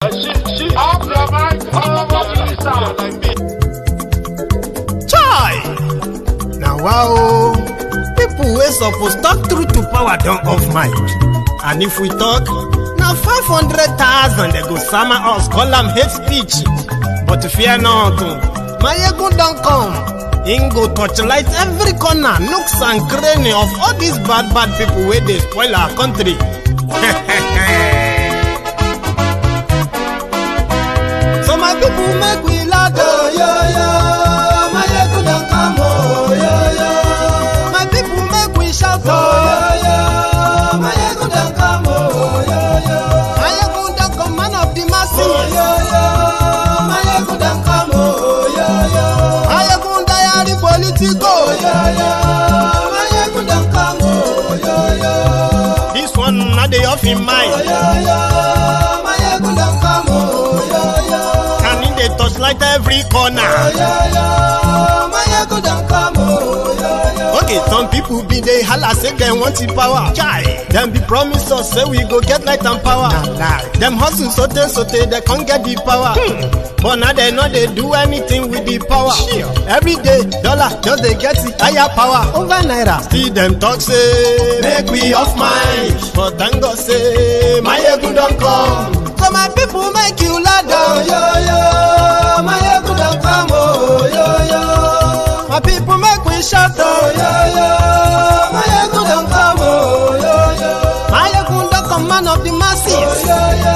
Chai! Now wow, people wey suppose talk truth to power don't off mic. And if we talk, now 500,000 they go summer us, call them hate speech. But fear not, Maiyegun don't come. Him go torchlight every corner, nooks and cranny of all these bad people where they spoil our country. So my people make we laugh, oh yo yo. Maiyegun don't come, oh yo yo. My people make we shout, oh yo yo. Maiyegun don't come, oh yo yo. Maiyegun don't come, man of the masses, oh yo yo. Maiyegun don't come, oh yo yo. Maiyegun diary politico, oh yo yo. Maiyegun don't come, oh yo yo. This one not the off in mind, oh yo yo. Maiyegun don't come, oh yo yo. They touchlight every corner. Oh, yeah, yeah. Maiyegun don't come, oh, yeah, yeah. Okay, some people be they holla say they want the power. Chai. Them be promise us say we go get light and power. Nah. Them hustle sote they can't get the power. But now they know they do anything with the power. Sure. Every day, dollar just they get the higher power over naira. See them talk say make we off mind. But thank God say Maiyegun don't come. So my people make you laugh, oh yo yo. Maiyegun don't come, oh yo yo. My people make we shout, oh yo yo. Maiyegun don't come, oh yo yo. Maiyegun don't come, man of the masses, oh yo yo.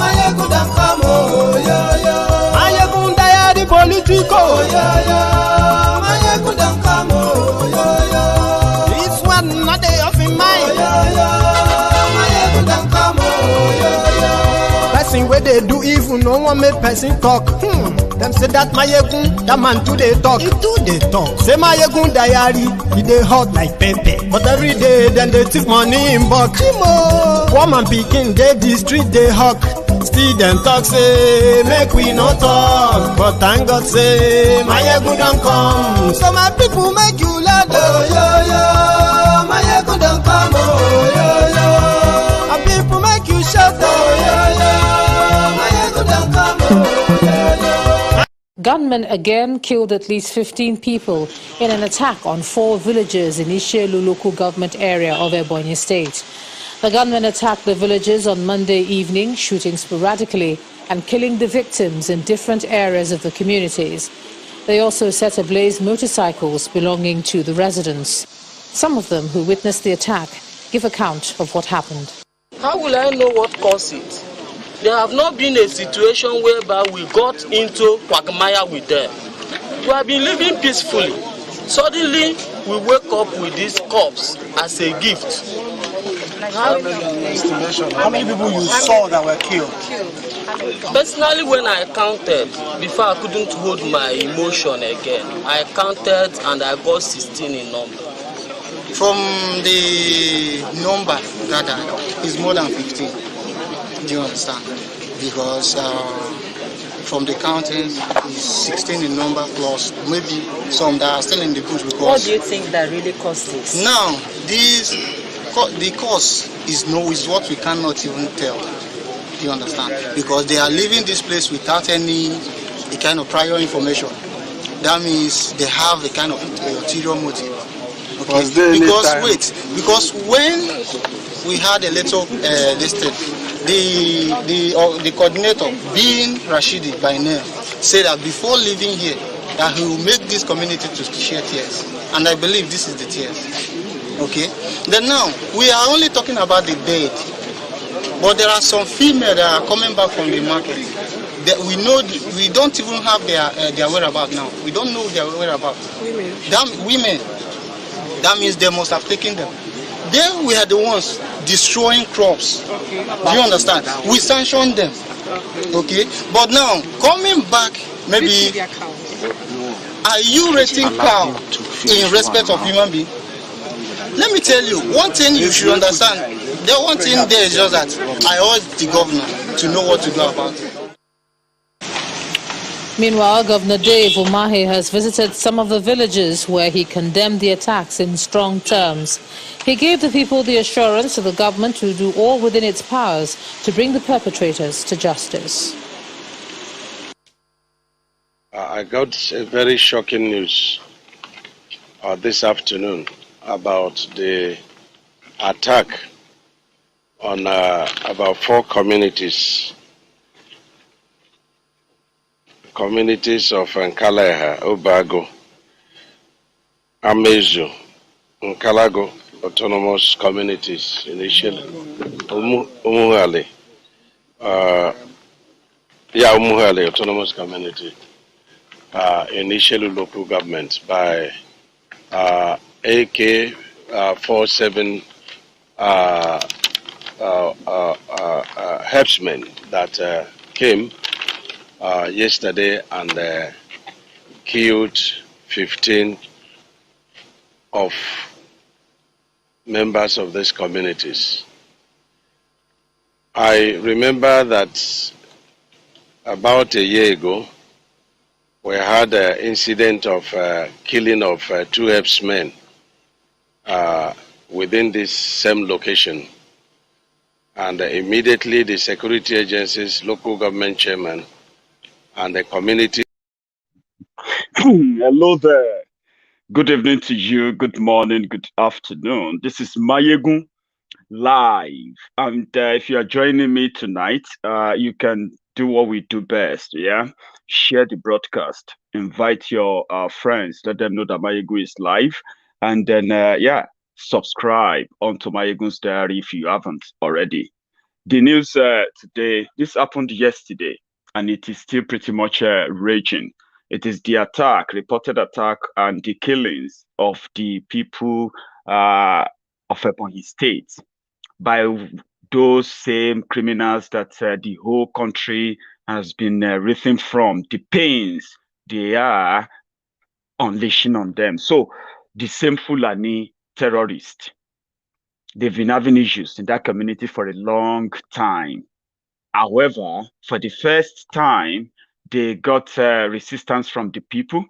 Maiyegun don't come, oh yo yo. Maiyegun diary politico, oh yo yo. Maiyegun don't come, oh yo yo. This one not they off in mind, oh yo yo. Maiyegun don't come, oh yo yo. Person where they do evil, no one make person talk. Them say that Maiyegun, that man too they talk. He too they talk. Say Maiyegun diary, he they hot like pepper. But every day then they take money in bulk. Woman picking, they the street they hawk. Still them talk say make we no talk. But thank God say Maiyegun don't come. So my people make you laugh, oh yo yo. Maiyegun don't come, oh yo yo. My people make you shout, oh yo yo. Maiyegun don't come, oh yo yo. Gunmen again killed at least 15 people in an attack on 4 villages in Ishelu local government area of Ebonyi State. The gunmen attacked the villages on Monday evening, shooting sporadically and killing the victims in different areas of the communities. They also set ablaze motorcycles belonging to the residents. Some of them who witnessed the attack give account of what happened. How will I know what caused it? There have not been a situation whereby we got into quagmire with them. We have been living peacefully. Suddenly, we wake up with this corpse as a gift. How many people you saw that were killed? Personally, when I counted, before I couldn't hold my emotion again, I counted and I got 16 in number. From the number gathered, it's more than 15. Do you understand? Because from the countings, it's 16 in number plus maybe some that are still in the bush. Because what do you think that really caused this? Now, the cause is what we cannot even tell. Do you understand? Because they are leaving this place without any kind of prior information. That means they have a kind of ulterior motive. Okay? Because when we had a little listed, the coordinator, being Rashidi by name, said that before leaving here, that he will make this community to shed tears. And I believe this is the tears. Okay? Then now, we are only talking about the dead. But there are some females that are coming back from the market. That we know, we don't even have their whereabouts now. We don't know their whereabouts. Women. That means they must have taken them. Then we are the ones destroying crops. Okay. Do you understand? We sanctioned them. Okay. But now coming back, maybe are you rating cow in respect of human being? Let me tell you one thing you should understand. The one thing there is just that I urge the governor to know what to do about it. Meanwhile, Governor Dave Umahi has visited some of the villages where he condemned the attacks in strong terms. He gave the people the assurance that the government will do all within its powers to bring the perpetrators to justice. I got a very shocking news this afternoon about the attack on about 4 communities of Nkaleha, Obago, Amezu, Nkalago autonomous communities, initially Umuhali, Umuhali autonomous community, initially local government by AK-47 herdsmen that came yesterday and killed 15 of members of these communities. I remember that about a year ago, we had an incident of killing of 2 herdsmen within this same location. And immediately the security agencies, local government chairman, and the community. Hello there. Good evening to you. Good morning. Good afternoon. This is Maiyegun live. And if you are joining me tonight, you can do what we do best. Yeah. Share the broadcast. Invite your friends. Let them know that Maiyegun is live. And then, subscribe onto Maiyegun's Diary if you haven't already. The news today, this happened yesterday, and it is still pretty much raging. It is the reported attack, and the killings of the people of Ebonyi State by those same criminals that the whole country has been written from, the pains they are unleashing on them. So the same Fulani terrorists, they've been having issues in that community for a long time. However, for the first time, they got resistance from the people,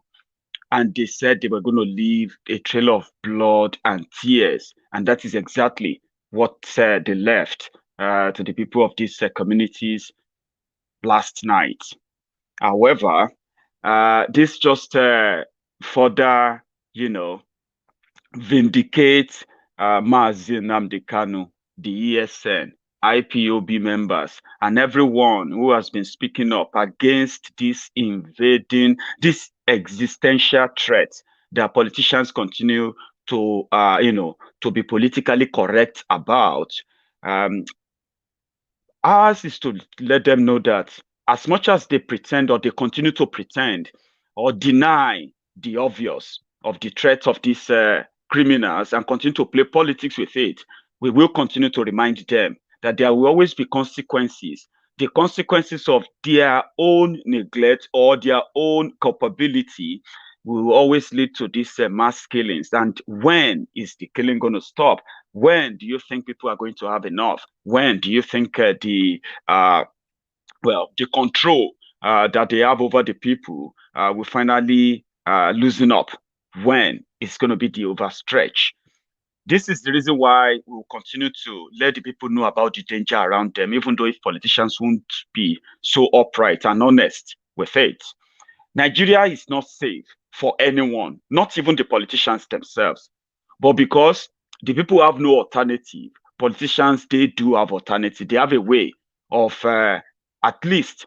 and they said they were going to leave a trail of blood and tears. And that is exactly what they left to the people of these communities last night. However, this just further, vindicates Mazi Nnamdi Kanu, the ESN, IPOB members, and everyone who has been speaking up against this this existential threat that politicians continue to, to be politically correct about. Ours is to let them know that as much as they pretend, or they continue to pretend or deny the obvious of the threat of these criminals and continue to play politics with it, we will continue to remind them that there will always be consequences. The consequences of their own neglect or their own culpability will always lead to these mass killings. And when is the killing going to stop? When do you think people are going to have enough? When do you think the control that they have over the people will finally loosen up? When it's going to be the overstretch? This is the reason why we'll continue to let the people know about the danger around them, even though if politicians won't be so upright and honest with it. Nigeria is not safe for anyone, not even the politicians themselves. But because the people have no alternative, politicians, they do have alternative. They have a way of at least,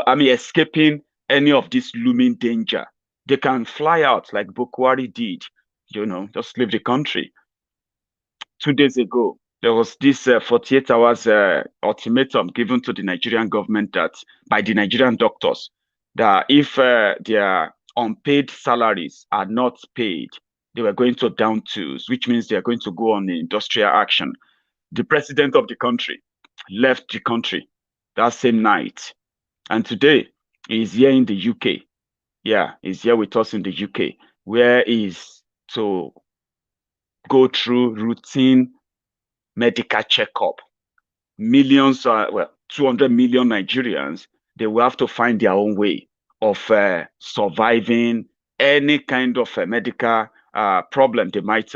escaping any of this looming danger. They can fly out like Buhari did, just leave the country. 2 days ago, there was this 48 hours ultimatum given to the Nigerian government by the Nigerian doctors that if their unpaid salaries are not paid, they were going to down tools, which means they are going to go on industrial action. The president of the country left the country that same night. And today, he's here in the UK. Yeah, he's here with us in the UK, where he's to go through routine medical checkup. Millions, 200 million Nigerians, they will have to find their own way of surviving any kind of medical problem they might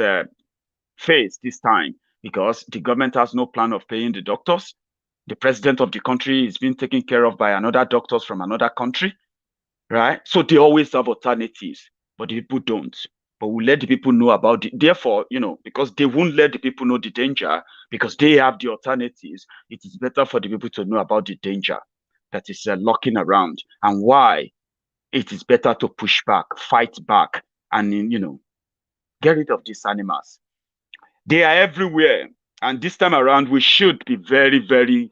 face this time because the government has no plan of paying the doctors. The president of the country is being taken care of by another doctors from another country, right? So they always have alternatives, but the people don't. But we let the people know about it. Therefore, because they won't let the people know the danger because they have the alternatives, it is better for the people to know about the danger that is lurking around and why it is better to push back, fight back, and, get rid of these animals. They are everywhere. And this time around, we should be very, very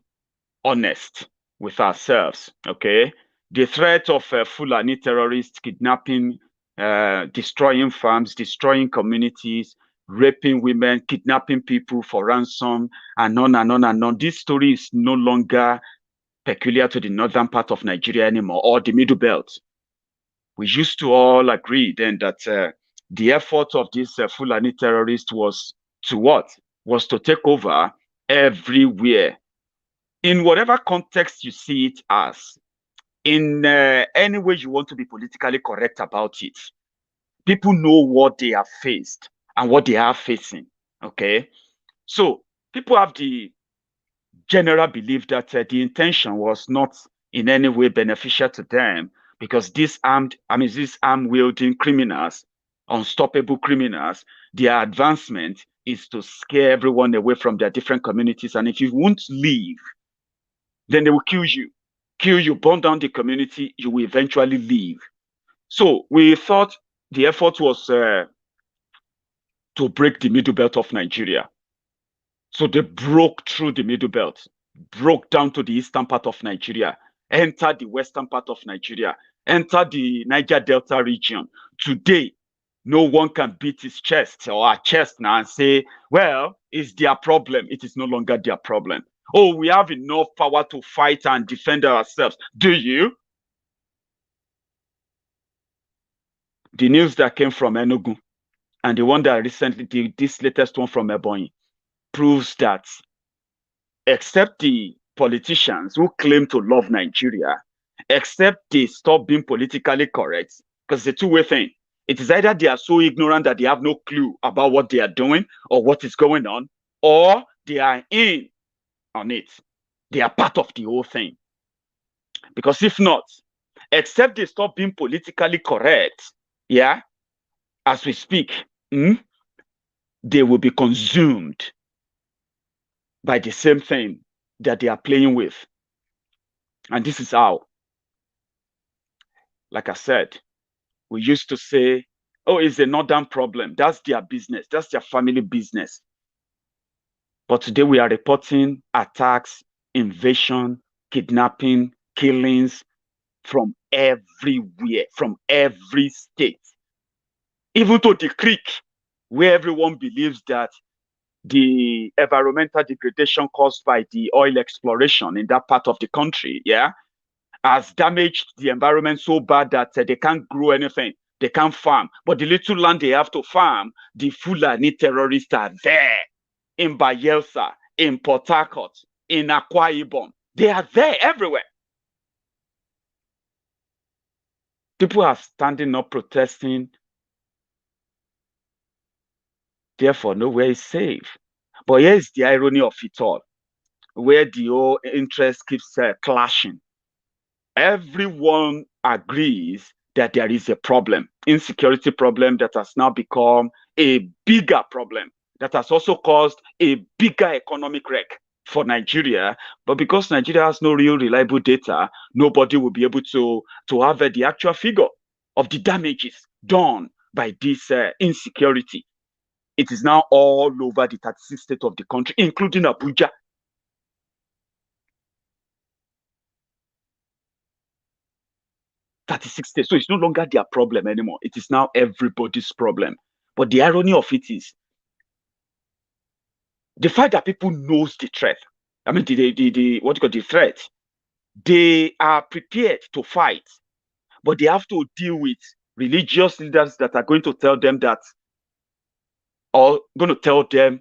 honest with ourselves, okay? The threat of Fulani terrorists kidnapping, destroying farms, destroying communities, raping women, kidnapping people for ransom, and on and on and on. This story is no longer peculiar to the northern part of Nigeria anymore, or the Middle Belt. We used to all agree then that the effort of these Fulani terrorists was to what? Was to take over everywhere. In whatever context you see it as, in any way you want to be politically correct about it, people know what they have faced and what they are facing, okay? So people have the general belief that the intention was not in any way beneficial to them because these arm-wielding criminals, unstoppable criminals, their advancement is to scare everyone away from their different communities. And if you won't leave, then they will kill you, burn down the community, you will eventually leave. So we thought the effort was to break the middle belt of Nigeria. So they broke through the middle belt, broke down to the eastern part of Nigeria, entered the western part of Nigeria, entered the Niger Delta region. Today, no one can beat his chest or our chest now and say, well, it's their problem. It is no longer their problem. Oh, we have enough power to fight and defend ourselves. Do you? The news that came from Enugu and the one that recently, this latest one from Ebonyi, proves that except the politicians who claim to love Nigeria, except they stop being politically correct, because it's a two-way thing. It is either they are so ignorant that they have no clue about what they are doing or what is going on, or they are in on it. They are part of the whole thing. Because if not, except they stop being politically correct, yeah, as we speak, they will be consumed by the same thing that they are playing with. And this is how, like I said, we used to say, oh, it's a northern problem. That's their business. That's their family business. But today we are reporting attacks, invasion, kidnapping, killings from everywhere, from every state. Even to the creek, where everyone believes that the environmental degradation caused by the oil exploration in that part of the country, yeah, has damaged the environment so bad that they can't grow anything. They can't farm. But the little land they have to farm, the Fulani terrorists are there. In Bayelsa, in Port Harcourt, in Akwa Ibom. They are there everywhere. People are standing up protesting. Therefore, nowhere is safe. But here's the irony of it all, where the whole interest keeps clashing. Everyone agrees that there is a problem, insecurity problem that has now become a bigger problem, that has also caused a bigger economic wreck for Nigeria. But because Nigeria has no real reliable data, nobody will be able to have the actual figure of the damages done by this insecurity. It is now all over the 36 states of the country, including Abuja. States. So it's no longer their problem anymore. It is now everybody's problem. But the irony of it is the fact that people knows the threat. I mean, the threat. They are prepared to fight, but they have to deal with religious leaders that are going to tell them that, or going to tell them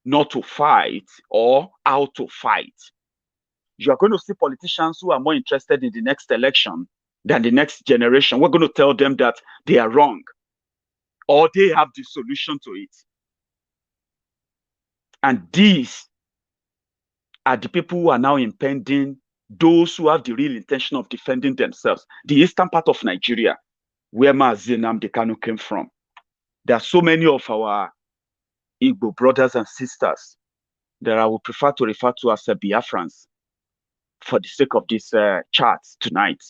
not to fight or how to fight. You are going to see politicians who are more interested in the next election than the next generation. We're going to tell them that they are wrong or they have the solution to it. And these are the people who are now impending those who have the real intention of defending themselves. The eastern part of Nigeria, where Mazi Nnamdi Kanu came from. There are so many of our Igbo brothers and sisters that I would prefer to refer to as Biafrans for the sake of this chat tonight,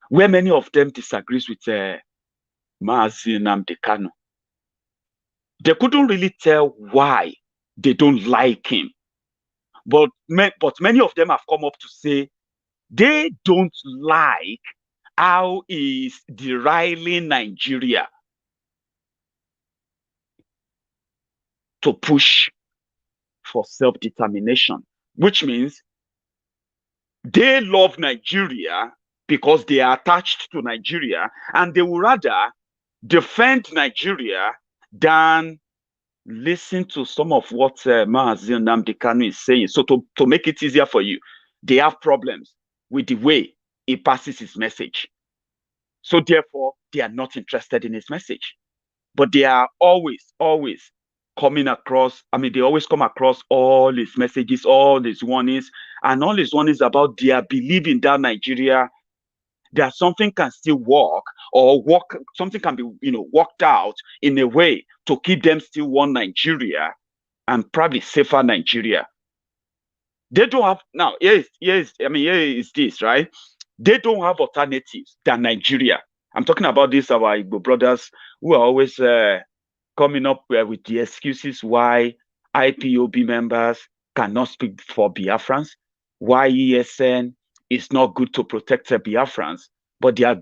where many of them disagrees with Mazi Nnamdi Kanu. They couldn't really tell why they don't like him. But many of them have come up to say they don't like how he is derailing Nigeria to push for self-determination, which means they love Nigeria because they are attached to Nigeria, and they would rather defend Nigeria than listen to some of what Mazi Nnamdi Kanu is saying. So to make it easier for you, they have problems with the way he passes his message. So therefore, they are not interested in his message. But they are always coming across, they always come across all his messages, all his warnings, and all his warnings about their belief in that Nigeria, that something can still work, or something can be, worked out in a way to keep them still one Nigeria and probably safer Nigeria. They don't have, now, here is this, right? They don't have alternatives than Nigeria. I'm talking about this, our Igbo brothers who are always coming up with the excuses why IPOB members cannot speak for Biafrans, why ESN is not good to protect the Biafrans, but their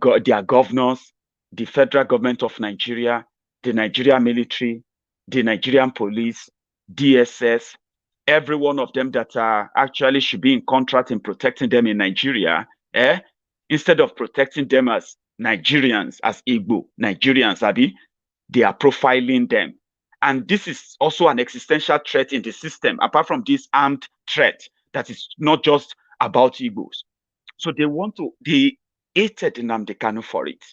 governors, the federal government of Nigeria, the Nigerian military, the Nigerian police, DSS, every one of them that actually should be in contract in protecting them in Nigeria, instead of protecting them as Nigerians, as Igbo Nigerians, Abi, they are profiling them. And this is also an existential threat in the system, apart from this armed threat that is not just about Igbos. So they hated Nnamdi Kanu for it.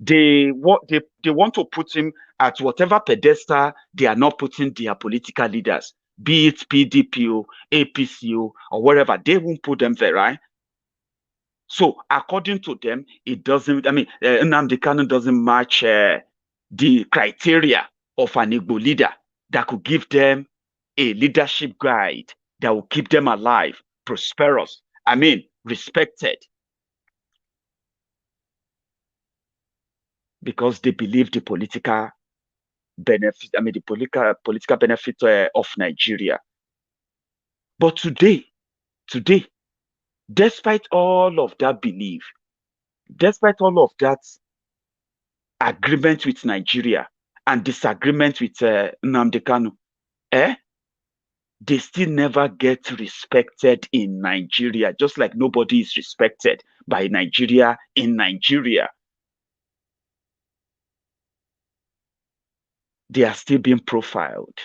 They want to put him at whatever pedestal they are not putting their political leaders, be it PDP, APC, or wherever. They won't put them there, right? So according to them, it doesn't, Nnamdi Kanu doesn't match the criteria of an Igbo leader that could give them a leadership guide that will keep them alive, prosperous, respected. Because they believe the political benefit, the political benefit of Nigeria. But today, despite all of that belief, despite all of that agreement with Nigeria and disagreement with Nnamdi Kanu, they still never get respected in Nigeria, just like nobody is respected by Nigeria in Nigeria. They are still being profiled.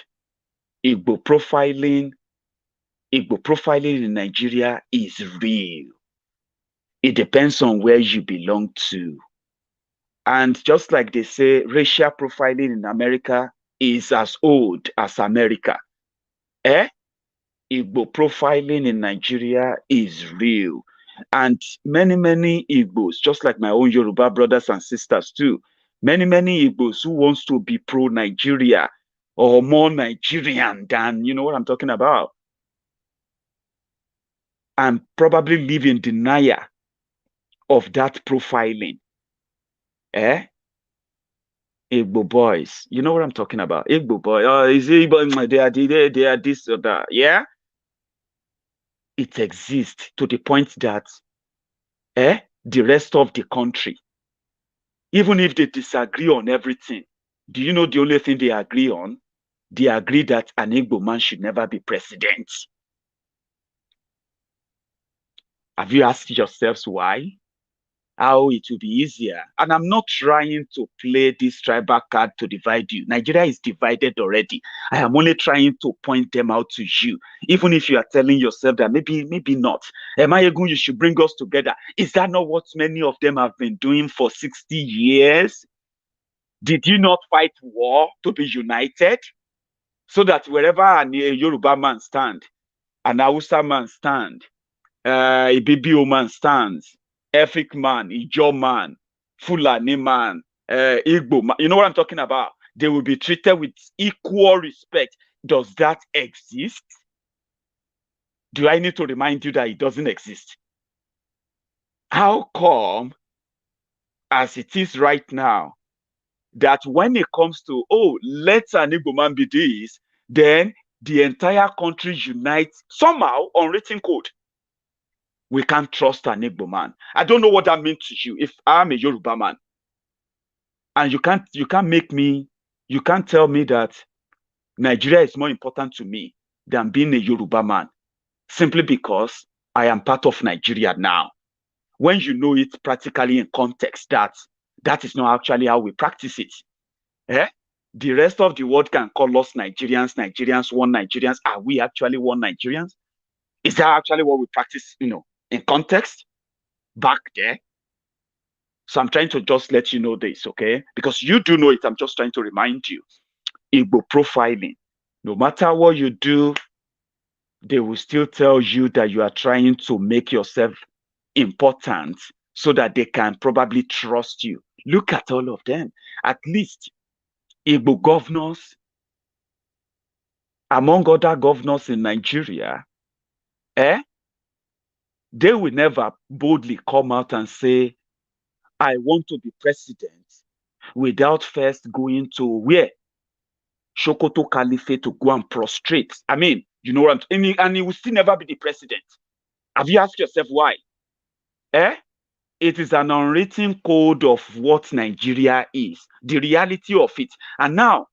Igbo profiling in Nigeria is real. It depends on where you belong to. And just like they say, racial profiling in America is as old as America. Igbo profiling in Nigeria is real. And many Igbos, just like my own Yoruba brothers and sisters too, many Igbos who wants to be pro-Nigeria or more Nigerian than, you know what I'm talking about, and probably live in denial of that profiling. Igbo boys, you know what I'm talking about? Igbo boy, is Igbo, they are this or that, yeah? It exists to the point that the rest of the country, even if they disagree on everything, do you know the only thing they agree on? They agree that an Igbo man should never be president. Have you asked yourselves why? How it will be easier? And I'm not trying to play this tribal card to divide you. Nigeria is divided already. I am only trying to point them out to you. Even if you are telling yourself that maybe not. Maiyegun, you should bring us together. Is that not what many of them have been doing for 60 years? Did you not fight war to be united? so that wherever a Yoruba man stand, an Hausa man stand, a Ibibio man stands, Efik man, Ijo man, Fulani man, Igbo man, you know what I'm talking about? They will be treated with equal respect. Does that exist? Do I need to remind you that it doesn't exist? How come, as it is right now, that when it comes to, oh, let an Igbo man be this, then the entire country unites somehow on written code? We can't trust an Igbo man. I don't know what that means to you. If I'm a Yoruba man, and you can't tell me that Nigeria is more important to me than being a Yoruba man, simply because I am part of Nigeria now. When you know it practically in context, that is not actually how we practice it. The rest of the world can call us Nigerians, one Nigerians. Are we actually one Nigerians? Is that actually what we practice, in context back there? So I'm trying to just let you know this, okay? Because you do know it. I'm just trying to remind you. Igbo profiling. No matter what you do, they will still tell you that you are trying to make yourself important so that they can probably trust you. Look at all of them. At least Igbo governors, among other governors in Nigeria, they will never boldly come out and say, I want to be president, without first going to where? Sokoto Caliphate to go and prostrate. I mean, you know what I'm saying? And he will still never be the president. Have you asked yourself why? It is an unwritten code of what Nigeria is, the reality of it. And now,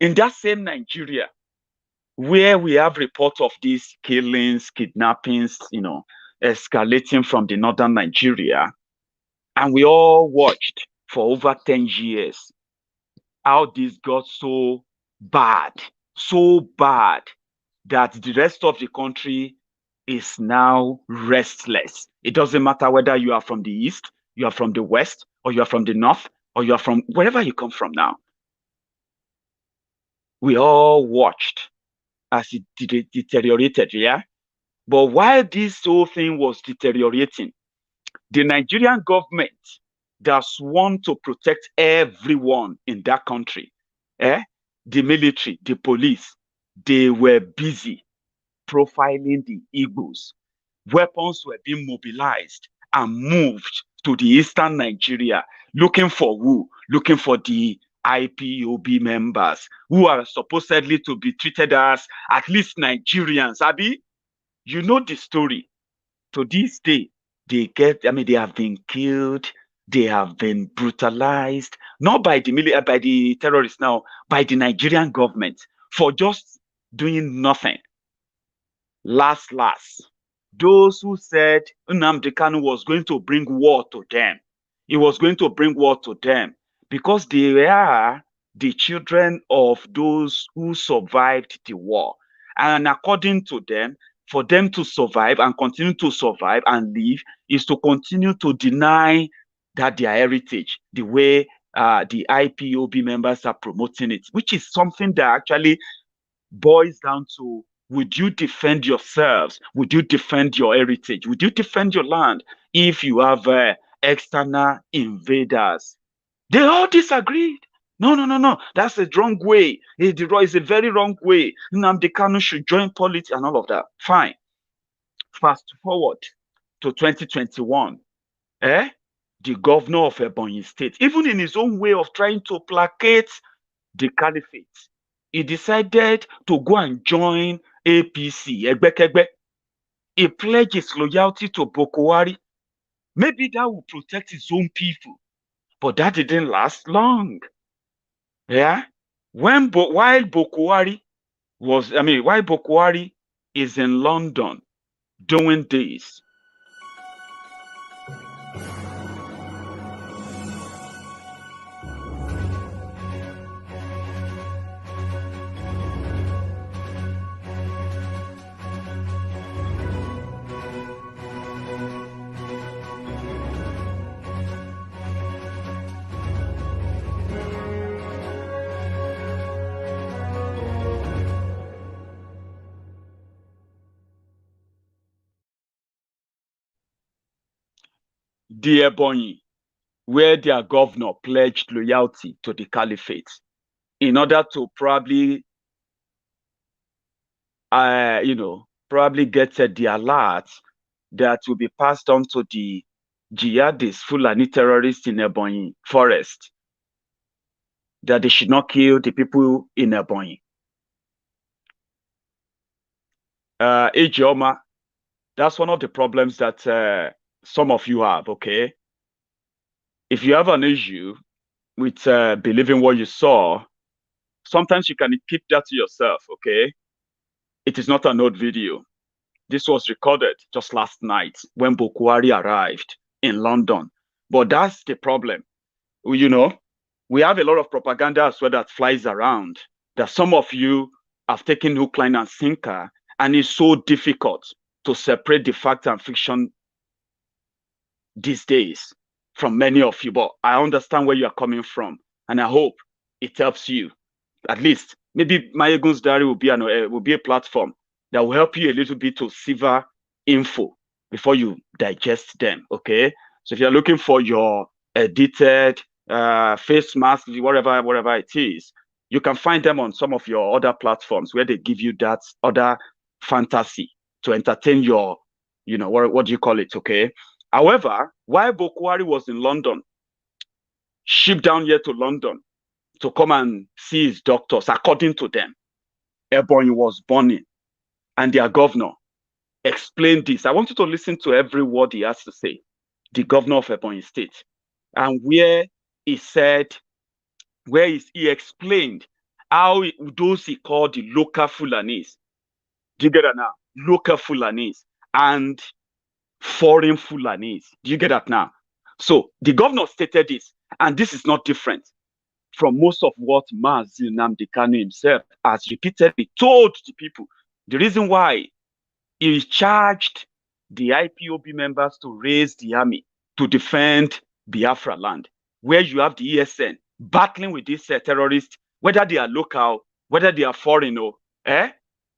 in that same Nigeria, where we have reports of these killings, kidnappings, escalating from the northern Nigeria, and we all watched for over 10 years how this got so bad that the rest of the country is now restless. It doesn't matter whether you are from the east, you are from the west, or you are from the north, or you are from wherever you come from now. We all watched as it deteriorated, yeah? But while this whole thing was deteriorating, the Nigerian government that sworn to protect everyone in that country, the military, the police, they were busy profiling the Igbos. Weapons were being mobilized and moved to the eastern Nigeria, looking for who? Looking for the IPOB members who are supposedly to be treated as at least Nigerians. Abi, you know the story. To this day, they have been killed, they have been brutalized, not by the terrorists now, by the Nigerian government for just doing nothing. Last, those who said Nnamdi Kanu was going to bring war to them, he was going to bring war to them because they are the children of those who survived the war. And according to them, for them to survive and continue to survive and live is to continue to deny that their heritage, the way the IPOB members are promoting it, which is something that actually boils down to, would you defend yourselves? Would you defend your heritage? Would you defend your land if you have external invaders? They all disagreed. No. That's a wrong way. It's a very wrong way. Nnamdi Kanu should join politics and all of that. Fine. Fast forward to 2021. The governor of Ebonyi State, even in his own way of trying to placate the caliphate, he decided to go and join APC, Egbekegbe. He pledged his loyalty to Buhari. Maybe that will protect his own people. But that didn't last long. Yeah? While Buhari is in London doing this, the Ebonyi, where their governor pledged loyalty to the caliphate in order to probably, probably get the alert that will be passed on to the jihadists, Fulani terrorists in Ebonyi forest, that they should not kill the people in Ebonyi. Ejoma, that's one of the problems that some of you have, okay? If you have an issue with believing what you saw, sometimes you can keep that to yourself, okay? It is not an old video. This was recorded just last night when Buhari arrived in London. But that's the problem. You know, we have a lot of propaganda as well that flies around, that some of you have taken hook, line, and sinker, and it's so difficult to separate the fact and fiction these days from many of you. But I understand where you are coming from, and I hope it helps you. At least, maybe Maiyegun's Diary will be a platform that will help you a little bit to sieve info before you digest them, okay? So if you're looking for your edited face mask, whatever it is, you can find them on some of your other platforms where they give you that other fantasy to entertain your, what do you call it, okay? However, while Buhari was in London, shipped down here to London to come and see his doctors, according to them, Ebonyi was burning, and their governor explained this. I want you to listen to every word he has to say, the governor of Ebonyi State, and where he explained how those he called the local Fulanis, do you get that now? Local Fulanis and foreign Fulanis. Do you get that now? So the governor stated this, and this is not different from most of what Mazi Nnamdi Kanu himself has repeatedly told the people. The reason why he charged the IPOB members to raise the army to defend Biafra land, where you have the ESN battling with these terrorists, whether they are local, whether they are foreign,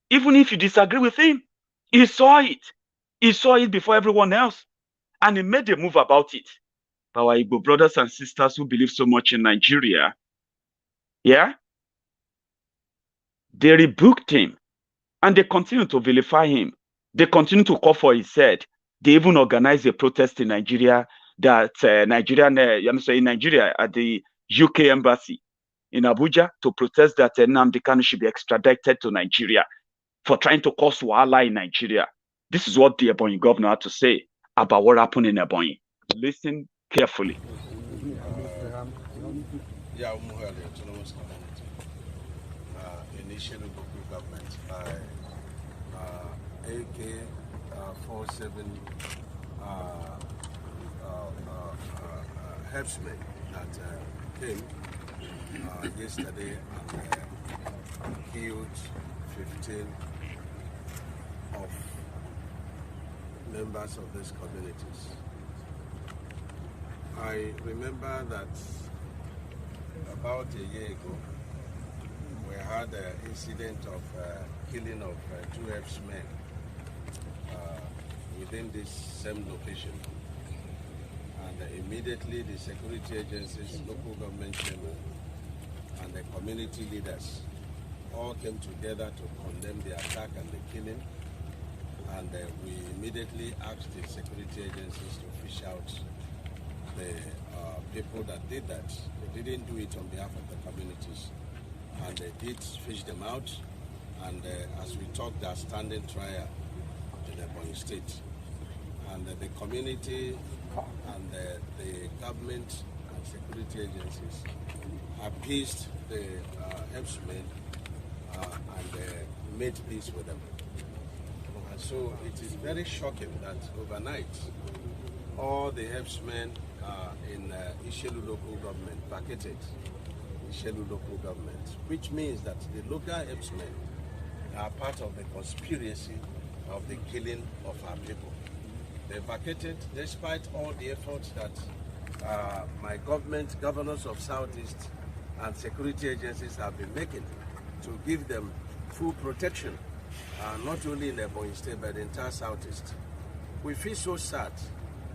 even if you disagree with him, he saw it. He saw it before everyone else, and he made a move about it. Our Igbo brothers and sisters who believe so much in Nigeria, they rebuked him, and they continue to vilify him. They continue to call for his head. They even organized a protest in Nigeria that in Nigeria at the UK embassy in Abuja to protest that Nnamdi Kanu should be extradited to Nigeria for trying to cause wahala in Nigeria. This is what the Ebonyi governor had to say about what happened in Ebonyi. Listen carefully. Umahi of Autonomous Community, initially local government by AK-47 herdsmen that came yesterday and killed 15 of members of these communities. I remember that about a year ago, we had an incident of killing of 2 herdsmen within this same location. And immediately the security agencies, local government chairman, and the community leaders all came together to condemn the attack and the killing. And we immediately asked the security agencies to fish out the people that did that. They didn't do it on behalf of the communities, and they did fish them out. And as we talked, they are standing trial in Ebonyi State. And the community and the government and security agencies appeased the herdsmen and made peace with them. And so it is very shocking that overnight all the herdsmen in Ishelu local government vacated Ishelu local government, which means that the local herdsmen are part of the conspiracy of the killing of our people. They vacated despite all the efforts that my government, governors of Southeast and security agencies have been making to give them full protection, not only in Ebonyi State but the entire Southeast. We feel so sad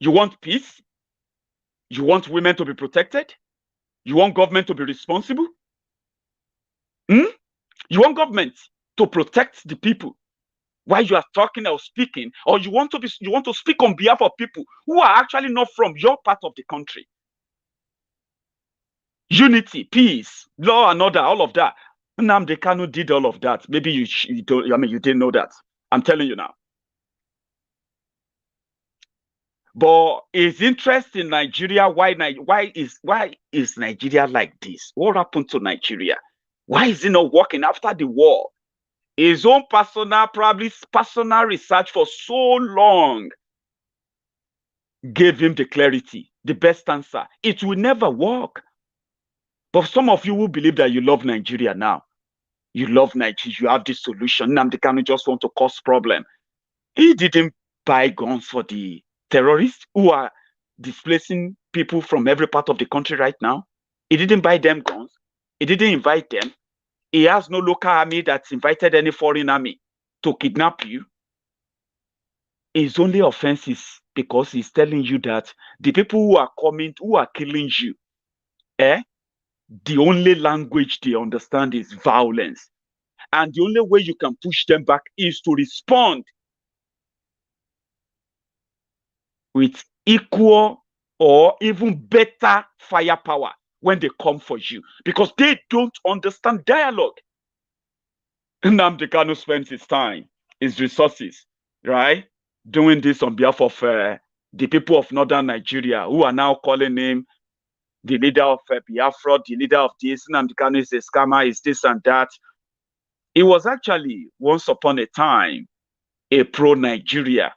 You want peace? You want women to be protected? You want government to be responsible? You want government to protect the people while you are talking or speaking, or you want to speak on behalf of people who are actually not from your part of the country? Unity, peace, law and order, all of that. Nnamdi Kanu did all of that. Maybe you don't. I mean, you didn't know that. I'm telling you now. But his interest in Nigeria, why is Nigeria like this? What happened to Nigeria? Why is it not working after the war? His own personal research for so long gave him the clarity, the best answer. It will never work. But some of you who believe that you love Nigeria now, you love Nigeria, you have this solution. Nnamdi Kanu just want to cause problem. He didn't buy guns for the terrorists who are displacing people from every part of the country right now. He didn't buy them guns. He didn't invite them. He has no local army that's invited any foreign army to kidnap you. His only offense is because he's telling you that the people who are coming, who are killing you, the only language they understand is violence. And the only way you can push them back is to respond with equal or even better firepower when they come for you, because they don't understand dialogue. Nnamdi Kanu spends his time, his resources, right, doing this on behalf of the people of northern Nigeria, who are now calling him the leader of Biafra, the leader of this. Nnamdi Kanu is a scammer, is this and that. He was actually, once upon a time, a pro-Nigeria.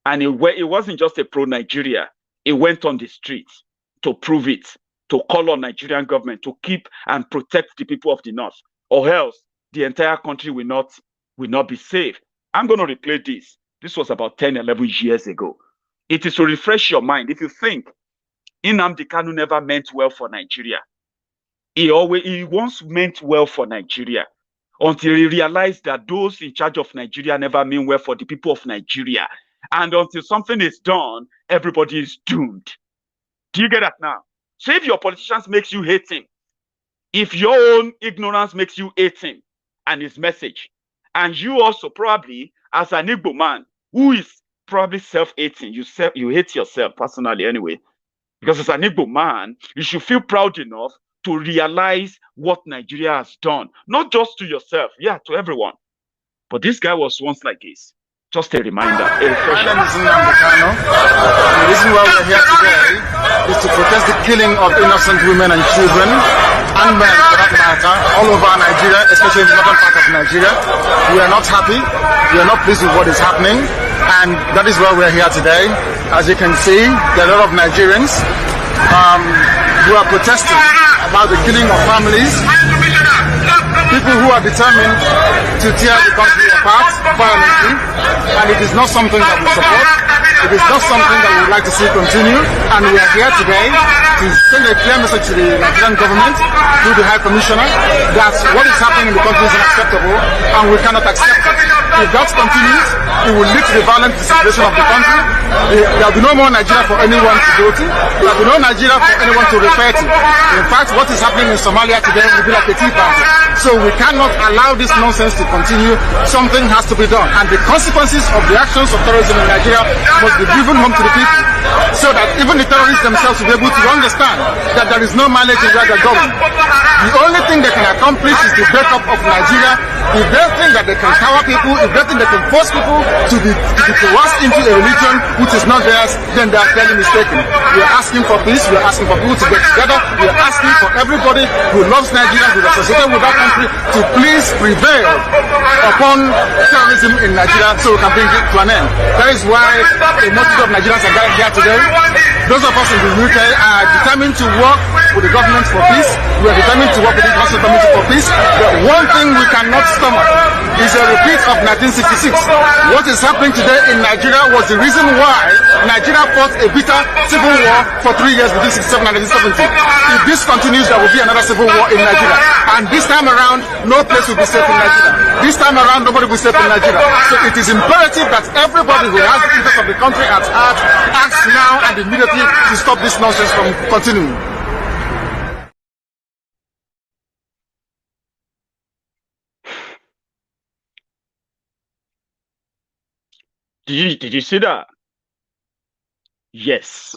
And it wasn't just a pro-Nigeria. He went on the streets to prove it, to call on Nigerian government to keep and protect the people of the North, or else the entire country will not be safe. I'm going to replay this. This was about 10, 11 years ago. It is to refresh your mind. If you think Nnamdi Kanu never meant well for Nigeria, he once meant well for Nigeria, until he realized that those in charge of Nigeria never mean well for the people of Nigeria. And until something is done, everybody is doomed. Do you get that now? So if your politicians makes you hate him, if your own ignorance makes you hate him and his message, and you also probably, as an Igbo man who is probably self-hating, you hate yourself personally anyway, because as an Igbo man, you should feel proud enough to realize what Nigeria has done, not just to yourself, yeah, to everyone. But this guy was once like this. Just a reminder. My name is Nnamdi Kanu. The reason why we're here today is to protest the killing of innocent women and children, and men for that matter, all over Nigeria, especially in the northern part of Nigeria. We are not happy. We are not pleased with what is happening, and that is why we're here today. As you can see, there are a lot of Nigerians who are protesting about the killing of families, people who are determined to tear the country apart violently, and it is not something that we support. It is not something that we would like to see continue, and we are here today to send a clear message to the Nigerian government through the High Commissioner that what is happening in the country is unacceptable, and we cannot accept it. If that continues, it will lead to the violent disintegration of the country. There will be no more Nigeria for anyone to go to. There will be no Nigeria for anyone to refer to. In fact, what is happening in Somalia today will be like a tea party. So we cannot allow this nonsense to continue. Something has to be done. And the consequences of the actions of terrorism in Nigeria must be driven home to the people, so that even the terrorists themselves will be able to understand that there is no mileage in where they're going. The only thing they can accomplish is the breakup of Nigeria. If they think that they can cower people, if they think they can force people to be coerced into a religion which is not theirs, then they are clearly mistaken. We are asking for peace. We are asking for people to get together. We are asking for everybody who loves Nigeria, who is associated with that country, to please prevail upon terrorism in Nigeria so we can bring it to an end. That is why the multitude of Nigerians are gathered here today. Those of us in the UK are determined to work with the government for peace. We are determined to work with the International Community for peace. But one thing we cannot stomach is a repeat of 1966. What is happening today in Nigeria was the reason why Nigeria fought a bitter civil war for 3 years between 1967 and 1970. If this continues, there will be another civil war in Nigeria. And this time around, no place will be safe in Nigeria. This time around, nobody will be safe in Nigeria. So it is imperative that everybody who has the interest of the country at heart acts now and immediately to stop this nonsense from continuing. Did you see that? Yes,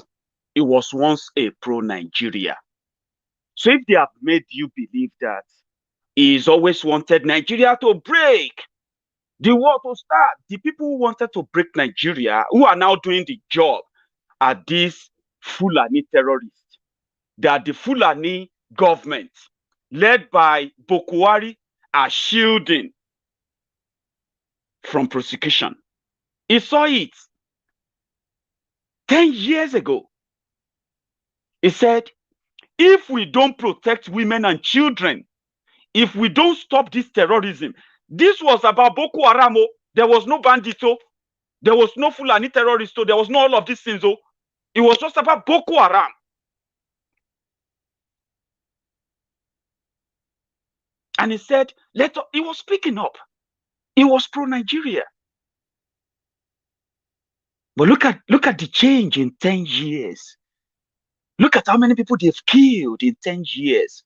it was once a pro-Nigeria. So if they have made you believe that he's always wanted Nigeria to break, the war to start, the people who wanted to break Nigeria, who are now doing the job, are these Fulani terrorists. They are the Fulani government, led by Buhari, are shielding from prosecution. He saw it 10 years ago. He said, if we don't protect women and children, if we don't stop this terrorism, this was about Boko Haram. There was no bandits. There was no Fulani terrorists. There was no all of these things. It was just about Boko Haram. And he said, he was speaking up. He was pro-Nigeria. But look at the change in 10 years. Look at how many people they've killed in 10 years.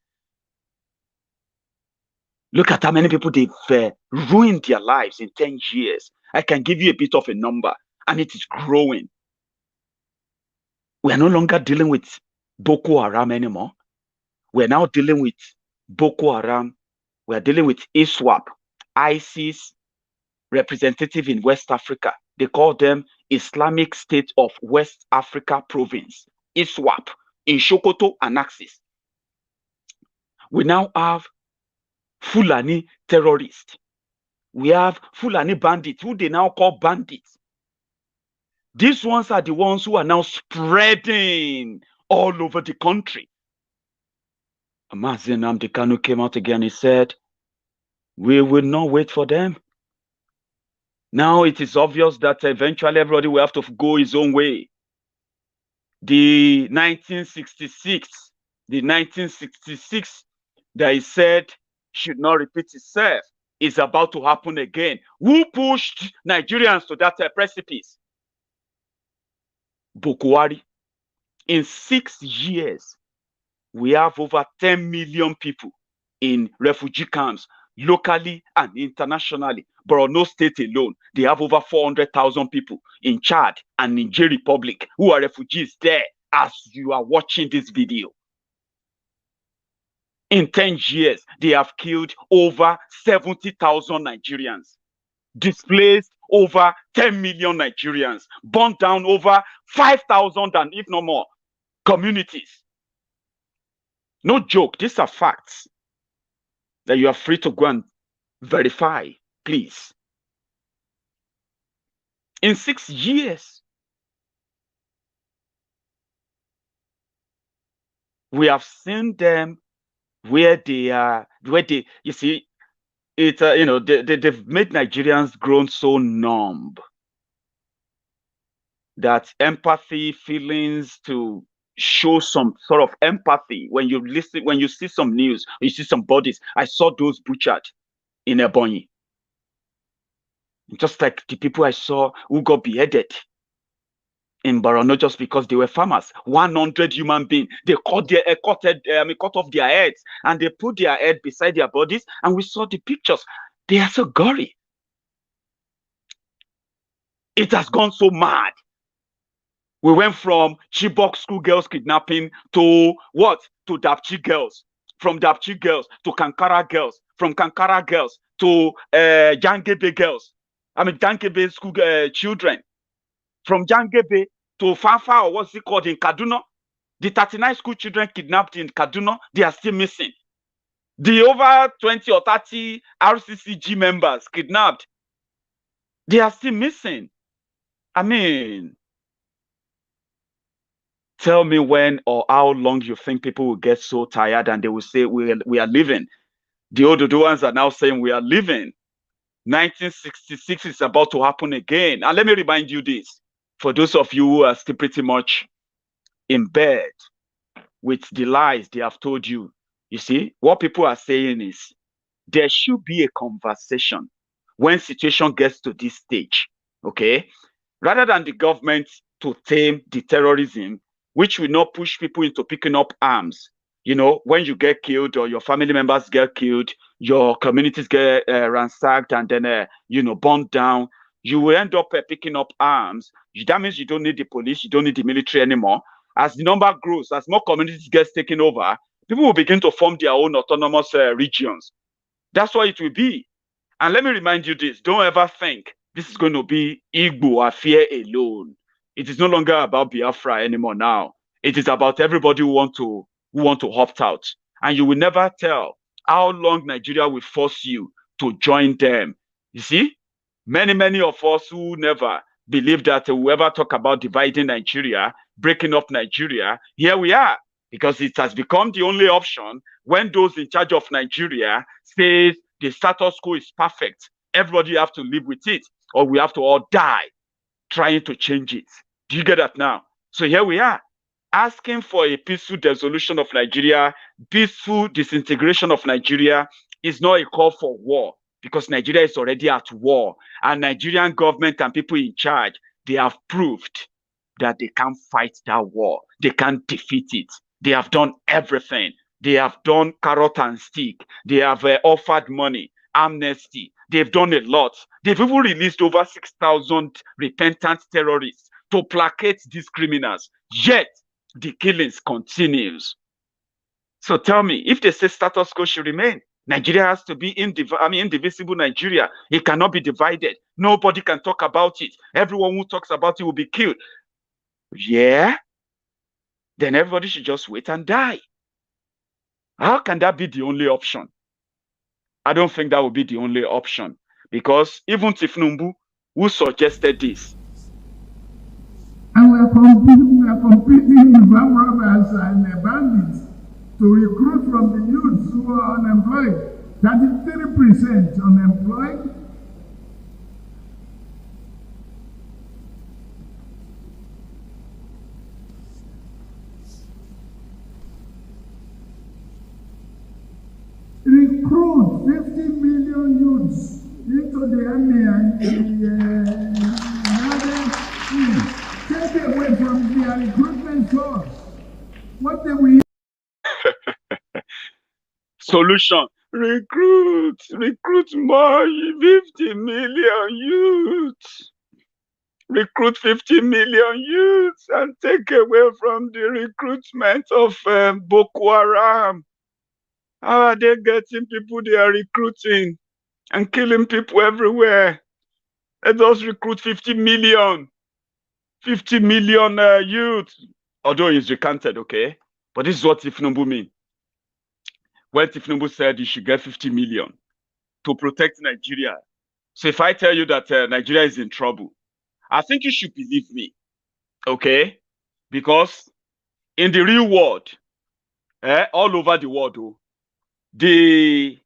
Look at how many people they've ruined their lives in 10 years. I can give you a bit of a number, and it is growing. We are no longer dealing with Boko Haram anymore. We're now dealing with Boko Haram. We're dealing with ISWAP, ISIS representative in West Africa. They call them Islamic State of West Africa Province, ISWAP, in Sokoto and Axis. We now have Fulani terrorists. We have Fulani bandits, who they now call bandits. These ones are the ones who are now spreading all over the country. Mazi Nnamdi Kanu came out again. He said, we will not wait for them. Now it is obvious that eventually everybody will have to go his own way. The 1966 that he said should not repeat itself is about to happen again. Who pushed Nigerians to that precipice? Buhari. In 6 years, we have over 10 million people in refugee camps, locally and internationally. Borno State alone, they have over 400,000 people in Chad and Niger Republic who are refugees there as you are watching this video. In 10 years, they have killed over 70,000 Nigerians, displaced over 10 million Nigerians, burned down over 5,000 and if not more communities. No joke, these are facts that you are free to go and verify, please. In 6 years, we have seen them where they are, you see, it, they've made Nigerians grown so numb that empathy, feelings to show some sort of empathy when you listen, when you see some news, you see some bodies. I saw those butchered in Ebonyi. Just like the people I saw who got beheaded in Borno just because they were farmers. 100 human beings. They cut off their heads and they put their head beside their bodies, and we saw the pictures. They are so gory. It has gone so mad. We went from Chibok schoolgirls kidnapping to what? To Dapchi girls. From Dapchi girls to Kankara girls. From Kankara girls to Jangebe girls. Jangebe school children. From Jangebe to Fafa, or what's it called in Kaduna. The 39 school children kidnapped in Kaduna, they are still missing. The over 20 or 30 RCCG members kidnapped, they are still missing. Tell me when or how long you think people will get so tired and they will say we are living. The older ones are now saying we are living. 1966 is about to happen again. And let me remind you this. for those of you who are still pretty much in bed with the lies they have told you, you see, what people are saying is there should be a conversation when situation gets to this stage, okay? Rather than the government to tame the terrorism, which will not push people into picking up arms. You know, when you get killed or your family members get killed, your communities get ransacked and then, burned down, you will end up picking up arms. That means you don't need the police, you don't need the military anymore. As the number grows, as more communities get taken over, people will begin to form their own autonomous regions. That's what it will be. And let me remind you this, don't ever think this is going to be Igbo affair alone. It is no longer about Biafra anymore now. It is about everybody who want to opt out. And you will never tell how long Nigeria will force you to join them. You see, many of us who never believe that we ever talk about dividing Nigeria, breaking up Nigeria, here we are. Because it has become the only option when those in charge of Nigeria says the status quo is perfect. Everybody have to live with it, or we have to all die trying to change it. Do you get that now? So here we are, asking for a peaceful dissolution of Nigeria, peaceful disintegration of Nigeria is not a call for war, because Nigeria is already at war. And Nigerian government and people in charge, they have proved that they can't fight that war. They can't defeat it. They have done everything. They have done carrot and stick. They have offered money, amnesty. They've done a lot. They've even released over 6,000 repentant terrorists to placate these criminals. Yet, the killings continues. So tell me, if they say status quo should remain, Nigeria has to be indivisible Nigeria. It cannot be divided. Nobody can talk about it. Everyone who talks about it will be killed. Yeah? Then everybody should just wait and die. How can that be the only option? I don't think that would be the only option, because even Tinubu, who suggested this. And we are competing with armed robbers and bandits to recruit from the youths who are unemployed. 33% unemployed. Recruit 50 million youths into the army and take away from their recruitment source. What do we? Solution: recruit more 50 million youths. Recruit 50 million youths and take away from the recruitment of Boko Haram. How are they getting people they are recruiting and killing people everywhere? Let us recruit 50 million youth. Although it's recanted, okay? But this is what Tinubu mean. When Tinubu said you should get 50 million to protect Nigeria. So if I tell you that Nigeria is in trouble, I think you should believe me, okay? Because in the real world, all over the world, the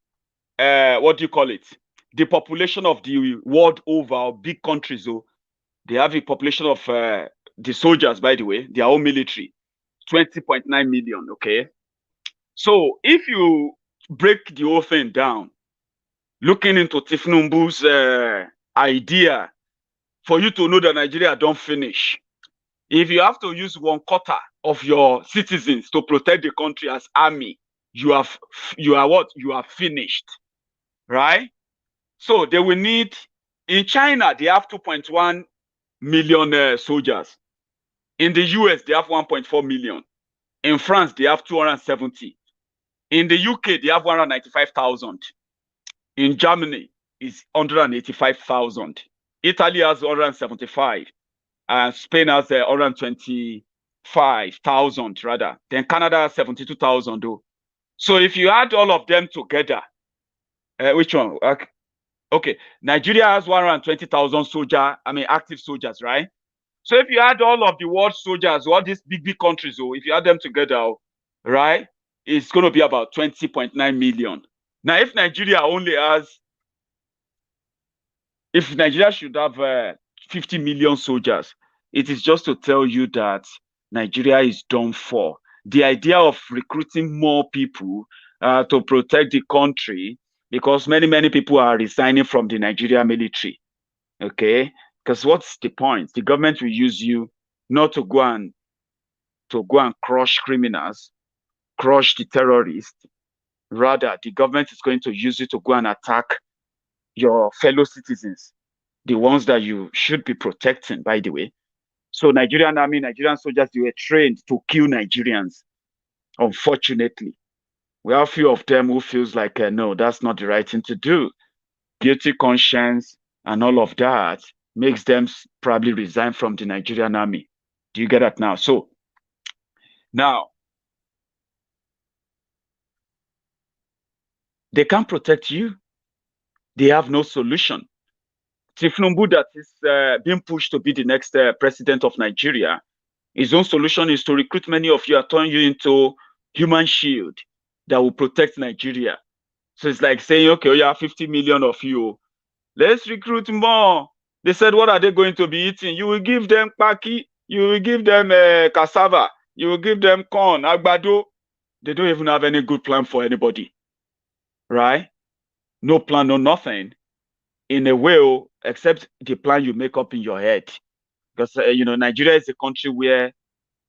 the population of the world over, big countries, they have a population of the soldiers, by the way, their own military, 20.9 million, okay? So if you break the whole thing down, looking into Tinubu's idea, for you to know that Nigeria don't finish, if you have to use 1/4 of your citizens to protect the country as army, you are finished, right? So they will need, in China, they have 2.1 million soldiers. In the US, they have 1.4 million. In France, they have 270. In the UK, they have 195,000. In Germany, it's 185,000. Italy has 175. Spain has 125,000 rather. Then Canada has 72,000 though. So if you add all of them together, which one? Okay, Nigeria has 120,000 active soldiers, right? So if you add all of the world soldiers, all these big countries, if you add them together, right, it's going to be about 20.9 million. Now, if Nigeria should have 50 million soldiers, it is just to tell you that Nigeria is done for. The idea of recruiting more people to protect the country, because many people are resigning from the Nigeria military. Okay, because what's the point? The government will use you not to go and crush criminals, crush the terrorists. Rather, the government is going to use you to go and attack your fellow citizens, the ones that you should be protecting, by the way. So Nigerian army, Nigerian soldiers, they were trained to kill Nigerians. Unfortunately, we have a few of them who feels like, no, that's not the right thing to do. Guilty conscience and all of that makes them probably resign from the Nigerian army. Do you get that now? So now, they can't protect you. They have no solution. Tinubu, that is being pushed to be the next president of Nigeria, his own solution is to recruit many of you and turn you into human shield that will protect Nigeria. So it's like saying, okay, you have 50 million of you. Let's recruit more. They said, what are they going to be eating? You will give them paki, you will give them cassava, you will give them corn, agbado. They don't even have any good plan for anybody, right? No plan, no nothing. In a way, except the plan you make up in your head. Because, Nigeria is a country where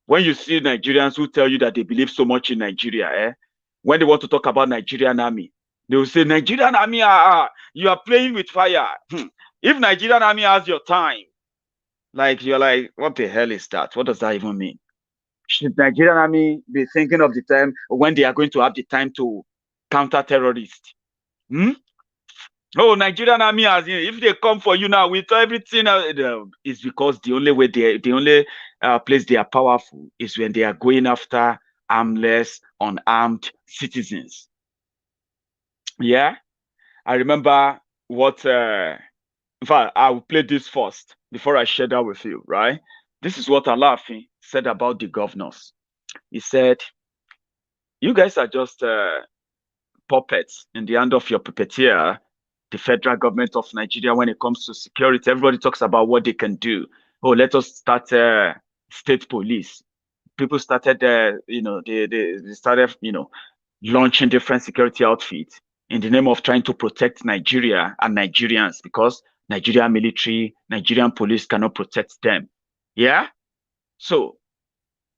when you see Nigerians who tell you that they believe so much in Nigeria, when they want to talk about Nigerian army, they will say, Nigerian army, you are playing with fire. If Nigerian army has your time, like, you're like, what the hell is that? What does that even mean? Should Nigerian army be thinking of the time when they are going to have the time to counter terrorists? Oh, Nigerian army, if they come for you now with everything, it's because the only way the only place they are powerful is when they are going after armless, unarmed citizens. Yeah, I remember what. In fact, I will play this first before I share that with you. Right? This is what Alaafin said about the governors. He said, "You guys are just puppets in the hand of your puppeteer, the federal government of Nigeria, when it comes to security. Everybody talks about what they can do. Oh, let us start state police. People started, they started, launching different security outfits in the name of trying to protect Nigeria and Nigerians, because Nigerian military, Nigerian police cannot protect them. Yeah? So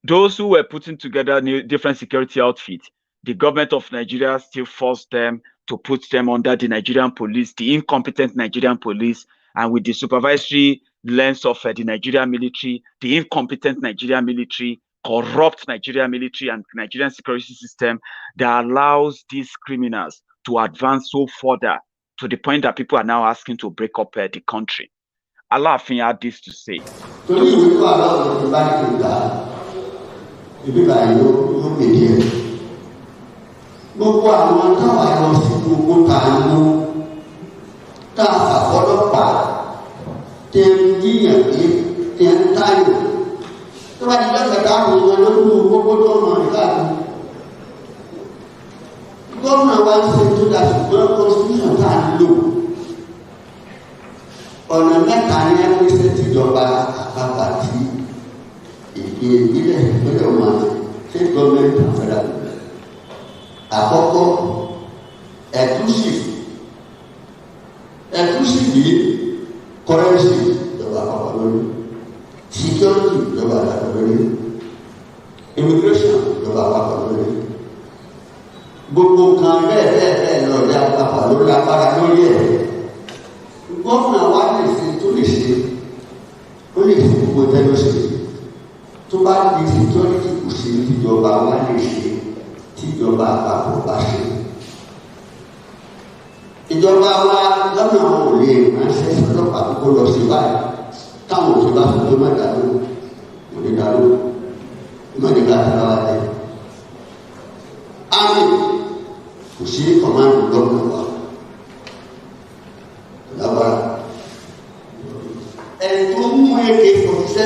those who were putting together different security outfits, the government of Nigeria still forced them to put them under the Nigerian police, the incompetent Nigerian police, and with the supervisory lens of the Nigerian military, the incompetent Nigerian military, corrupt Nigerian military and Nigerian security system that allows these criminals to advance so further to the point that people are now asking to break up the country. Alaafin had this to say. Gbogbo àwọn táwa lọ sí gbogbo tààmú tá a fàfọlọ́pàá tẹ ń yíyàn pé tẹ ń táyò tó bá di lọ́sẹ̀ táwọn ọmọ lójú gbogbo tó ń rìn káàkiri. Gómìnà wa ń ṣe tó dà ṣùgbọ́n constitution tá a lò ọ̀nà mẹ́ta ní ẹgbẹ́ tìjọba àpapọ̀ àti èdè ìbílẹ̀ ìpínlẹ̀ ọmọ ṣé gọ́ọ̀mẹ̀ntì àfẹ́rẹ́ àgbẹ̀. Àkọ́kọ́ ẹ̀túnṣì yìí kọ́rẹ́ǹsì ìjọba àpapọ̀ lórí, security ìjọba àpapọ̀ lórí, immigration ìjọba àpapọ̀ lórí, gbogbo nǹkan bẹ́ẹ̀ lọ ní àpapọ̀ lórí agbára lórí ẹ̀. Gómìnà wa lè ṣe tó lè ṣe, ó lè ṣe gbogbo tẹ́lẹ̀ ṣe, tó bá di security kò ṣe ìjọba wa lè ṣe. Tíjọba àpapọ̀ bá ṣe. Ìjọba wa lọ́nà àwọn ò lè ránṣẹ́ sọ́lọ́pàá kókó lọ sí báyìí. Táwọn òṣèlú bá fi tó má dàrú, kò lè dàrú, má lè ká tara wa jẹ. Àmì kò sí kọ̀máàdì gómìnà wa. Lábára. Ẹni tó mú AK-47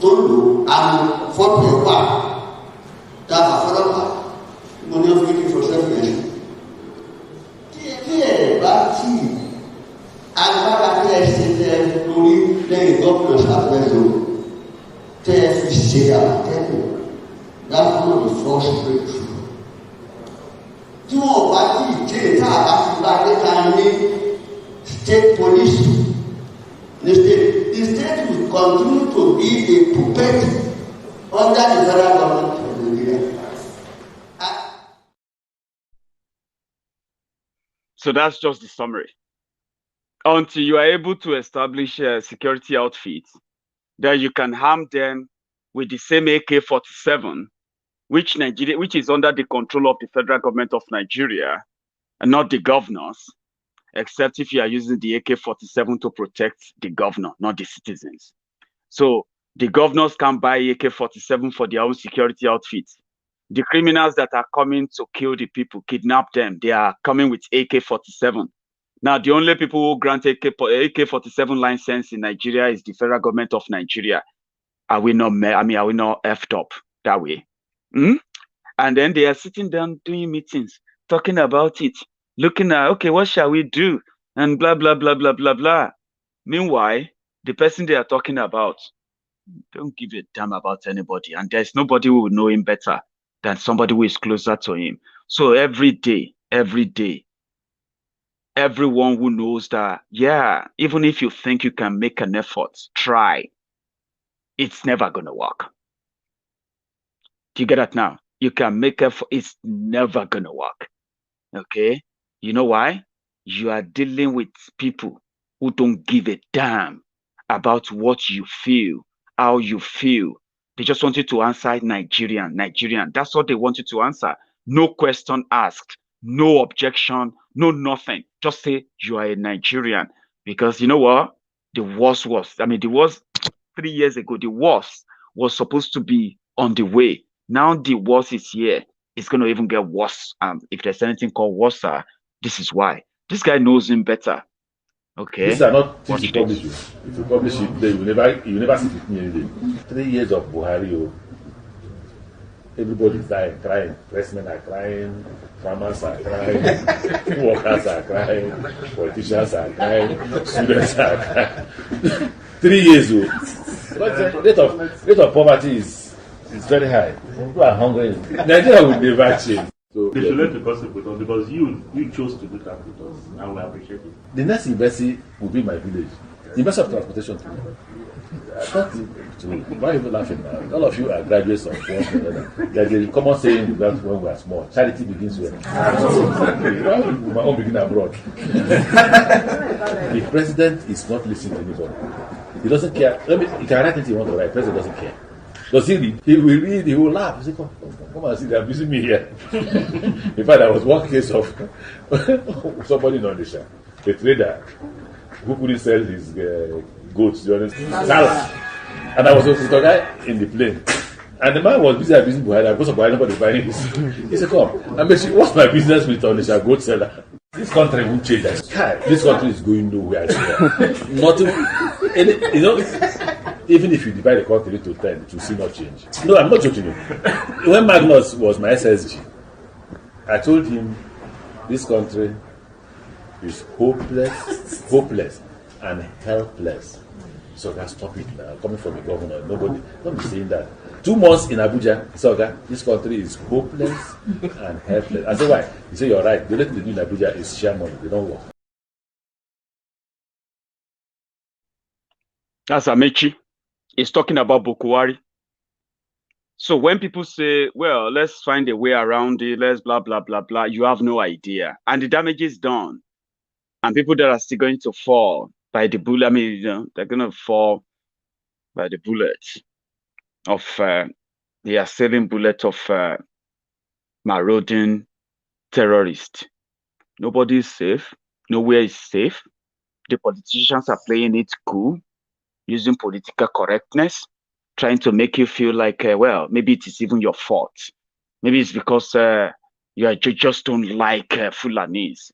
tó lò àmì fọ́tò ẹ̀ wà dábàá fọlọ́pàá. Mo ní ọdún kékeré for 7 years. Tí ẹ bá tí agbára tí ẹ ṣe tẹ lórí lẹ́yìn gómìnà ṣàfẹ́sọ anything. That's one of the first breakthrough. Tí wọ́n bá ti ìjẹ́ tá a bá ti bá dé ta ní state police the state will continue to be a puppet under the federal government of Nigeria. So that's just the summary. Until you are able to establish a security outfit, that you can harm them with the same AK-47, which is under the control of the federal government of Nigeria, and not the governors, except if you are using the AK-47 to protect the governor, not the citizens. So the governors can buy AK-47 for their own security outfits. The criminals that are coming to kill the people, kidnap them, they are coming with AK-47. Now, the only people who grant AK-47 license in Nigeria is the federal government of Nigeria. Are we not effed up that way? And then they are sitting down doing meetings, talking about it, looking at, okay, what shall we do? And blah, blah, blah, blah, blah, blah. Meanwhile, the person they are talking about don't give a damn about anybody. And there's nobody who will know him better than somebody who is closer to him. So every day, everyone who knows that, yeah, even if you think you can make an effort, try. It's never going to work. Do you get that now? You can make effort. It's never going to work. Okay? You know why? You are dealing with people who don't give a damn about what you feel, how you feel. They just want you to answer Nigerian. That's what they want you to answer. No question asked, no objection, no nothing. Just say you are a Nigerian. Because you know what? The worst 3 years ago, the worst was supposed to be on the way. Now the worst is here. It's going to even get worse. If there's anything called worse, this is why. This guy knows him better. Okay. These are not things you publish. If you publish it, you never see it any day. 3 years of Buhari, everybody's dying, crying. Pressmen are crying, farmers are crying, workers are crying, politicians are crying, students are crying. 3 years old. But rate of poverty is very high. People are hungry. Nigeria will never change. So they should learn to gossip with us because you chose to do that with us, and we appreciate it. The next university will be my village. University of Transportation. Why are you laughing now? All of you are graduates of one another. There's a common saying that when we are small, charity begins where? My own begin abroad. The president is not listening to anybody. He doesn't care. He can write anything he wants to write. The president doesn't care. Does he read? He will read, he will laugh. He say, come and see, they are busy me here. In fact, there was one case of somebody in Odisha, a trader who couldn't sell his goats during Salah. And I was with a guy in the plane. And the man was busy abusing Buhari. Because of Buhari, nobody buying this. He said, come, what's my business with Odisha goat seller? This country won't change. This country is going nowhere. Nothing. Even if you divide the country to 10, it will still not change. No, I'm not joking you. When Magnus was my SSG, I told him this country is hopeless and helpless. So that's stop it now. Coming from a governor, don't be saying that. 2 months in Abuja, so this country is hopeless and helpless. I said, why? He said, you're right. The only thing they do in Abuja is share money. They don't work. That's Amechi. He's talking about Buhari. So when people say, well, let's find a way around it, let's blah, blah, blah, blah, you have no idea. And the damage is done. And people that are still going to fall by the bullet, they're going to fall by the bullets of the assailing bullet of marauding terrorists. Nobody is safe. Nowhere is safe. The politicians are playing it cool, using political correctness, trying to make you feel like, well, maybe it is even your fault. Maybe it's because you just don't like Fulanis.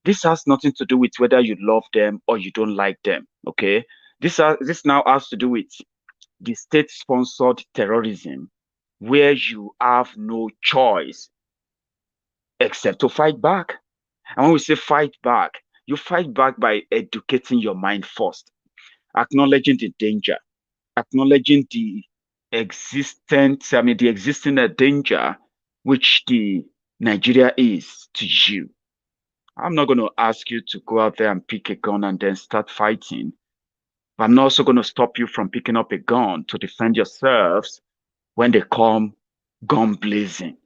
This has nothing to do with whether you love them or you don't like them, okay? This now has to do with the state-sponsored terrorism, where you have no choice except to fight back. And when we say fight back, you fight back by educating your mind first, acknowledging the danger, acknowledging the existent, the existing danger which the Nigeria is to you. I'm not going to ask you to go out there and pick a gun and then start fighting. But I'm not also going to stop you from picking up a gun to defend yourselves when they come gun blazing.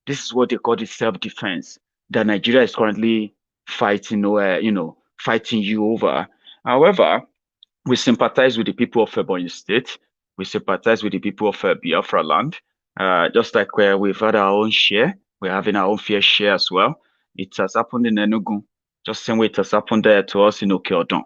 This is what they call the self-defense that Nigeria is currently fighting, fighting you over. However, we sympathize with the people of Ebonyi State. We sympathize with the people of Biafra land. Just like where we've had our own share, we're having our own fair share as well. It has happened in Enugu, just the same way it has happened there to us in Okeodon.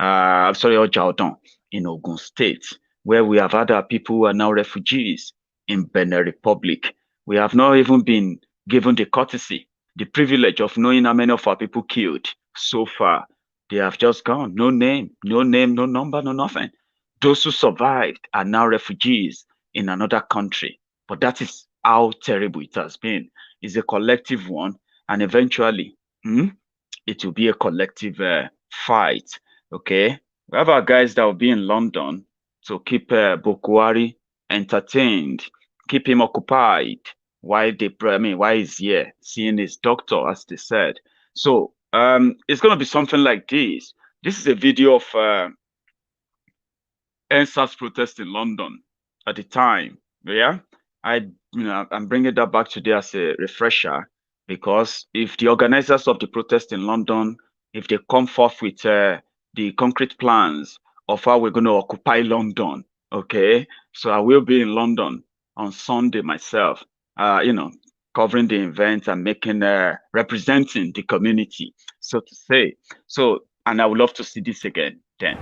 Ojaodon in Ogun State, where we have had our people who are now refugees in Benin Republic. We have not even been given the courtesy, the privilege of knowing how many of our people killed so far. They have just gone. No name, no number, no nothing. Those who survived are now refugees in another country. But that is how terrible it has been. It's a collective one, and eventually, it will be a collective fight. Okay, we have our guys that will be in London to keep Buhari entertained, keep him occupied while he's here seeing his doctor, as they said. So it's going to be something like this. This is a video of NSAS protest in London at the time. Yeah, I'm bringing that back today as a refresher, because if the organizers of the protest in London, if they come forth with the concrete plans of how we're going to occupy London, okay, so I will be in London on Sunday myself, covering the event and representing the community, so to say. So, and I would love to see this again then.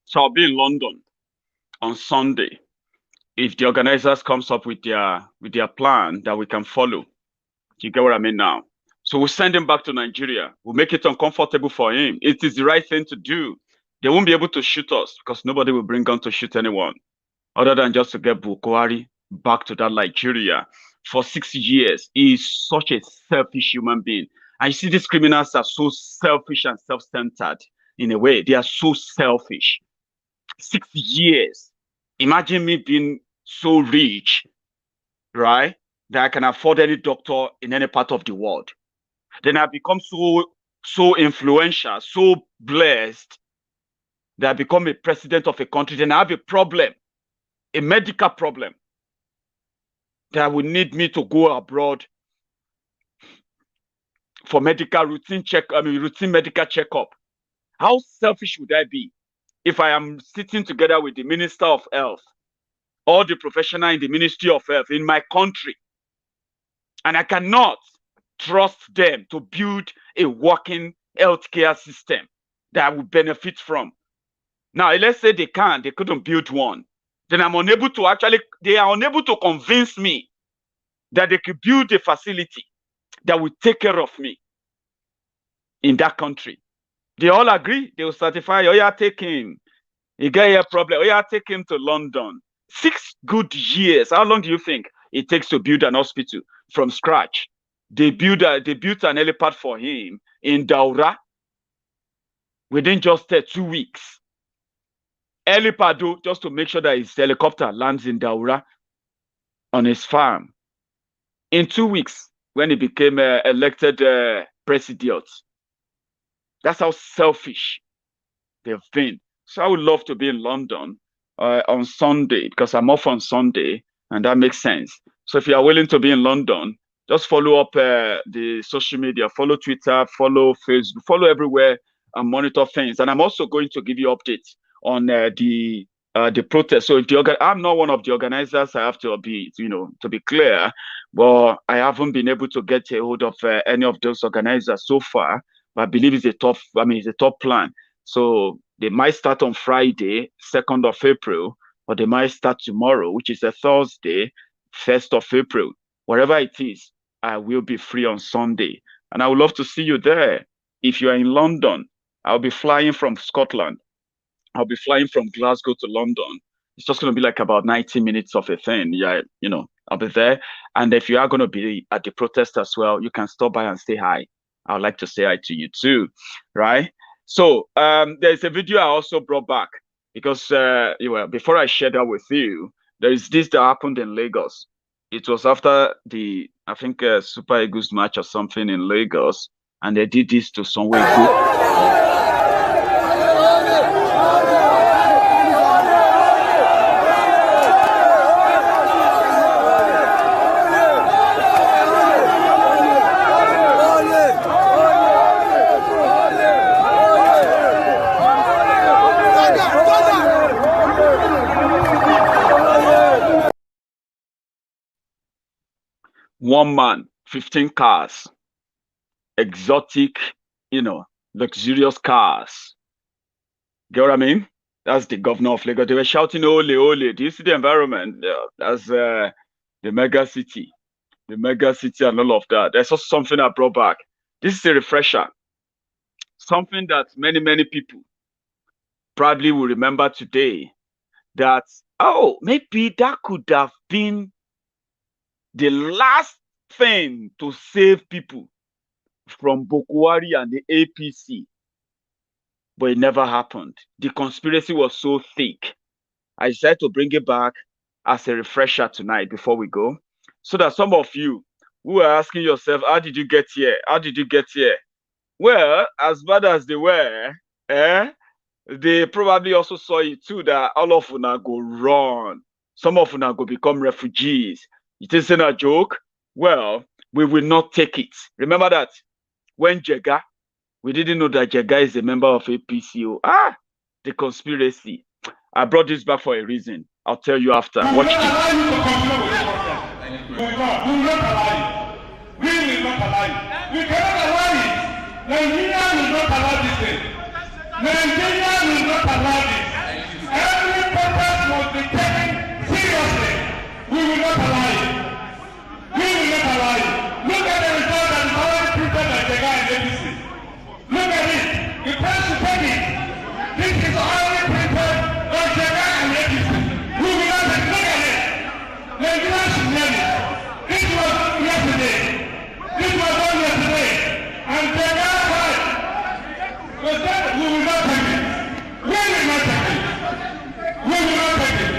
So I'll be in London on Sunday. If the organizers comes up with their plan that we can follow, you get what I mean now? So we'll send him back to Nigeria. We'll make it uncomfortable for him. It is the right thing to do. They won't be able to shoot us because nobody will bring gun to shoot anyone, other than just to get Buhari back to that Nigeria. For 6 years, he is such a selfish human being. And you see, these criminals are so selfish and self-centered in a way. They are so selfish. 6 years. Imagine me being so rich, right, that I can afford any doctor in any part of the world. Then I become so influential, so blessed, that I become a president of a country. Then I have a problem, a medical problem, that would need me to go abroad for routine medical checkup. How selfish would I be if I am sitting together with the Minister of Health or the professional in the Ministry of Health in my country, and I cannot trust them to build a working healthcare system that I would benefit from? Now, let's say they couldn't build one. Then they are unable to convince me that they could build a facility that will take care of me in that country. They all agree. They will certify, oh yeah, take him. You got a problem. Oh yeah, take him to London. 6 good years. How long do you think it takes to build an hospital from scratch? They built an helipad for him in Daura within just 2 weeks. Helipad, just to make sure that his helicopter lands in Daura on his farm. In 2 weeks, when he became elected president. That's how selfish they've been. So I would love to be in London on Sunday because I'm off on Sunday, and that makes sense. So if you are willing to be in London, just follow up the social media, follow Twitter, follow Facebook, follow everywhere, and monitor things. And I'm also going to give you updates on the protest. So if I'm not one of the organizers, I have to be, to be clear, but I haven't been able to get a hold of any of those organizers so far. But I believe it's a top plan. So they might start on Friday, 2nd of April, or they might start tomorrow, which is a Thursday, 1st of April. Wherever it is, I will be free on Sunday. And I would love to see you there. If you are in London, I'll be flying from Scotland. I'll be flying from Glasgow to London. It's just going to be like about 90 minutes of a thing. Yeah, I'll be there. And if you are going to be at the protest as well, you can stop by and say hi. I would like to say hi to you too, right? So there's a video I also brought back because before I share that with you, there is this that happened in Lagos. It was after the, I think, Super Eagles match or something in Lagos, and they did this to some way. One man, 15 cars, exotic, luxurious cars. Get what I mean? That's the governor of Lagos. They were shouting, "Ole, ole." Do you see the environment? Yeah, that's the mega city and all of that. There's also something I brought back. This is a refresher. Something that many people probably will remember today that, maybe that could have been the last thing to save people from Buhari and the APC, but it never happened. The conspiracy was so thick. I decided to bring it back as a refresher tonight before we go, so that some of you who are asking yourself, how did you get here? How did you get here? Well, as bad as they were, they probably also saw it too, that all of them go run. Some of them go become refugees. It isn't a joke. Well, we will not take it. Remember that when Jega, we didn't know that Jega is a member of APCO. The conspiracy. I brought this back for a reason. I'll tell you after. Watch this. We will not allow it. We will not allow it. We cannot allow it. Nigeria will not allow this thing. Nigeria will not allow this. Every protest must be taken seriously. We will not allow it. We will not allow it. Look at the result that is already printed by the guy in ABC. Look at it. The press should take it. This is already printed by the guy in ABC. We will not take it. Look at it. Nigeria should learn it. This was yesterday. This was done yesterday. And the guy said, we will not take it. We will not take it. We will not take it.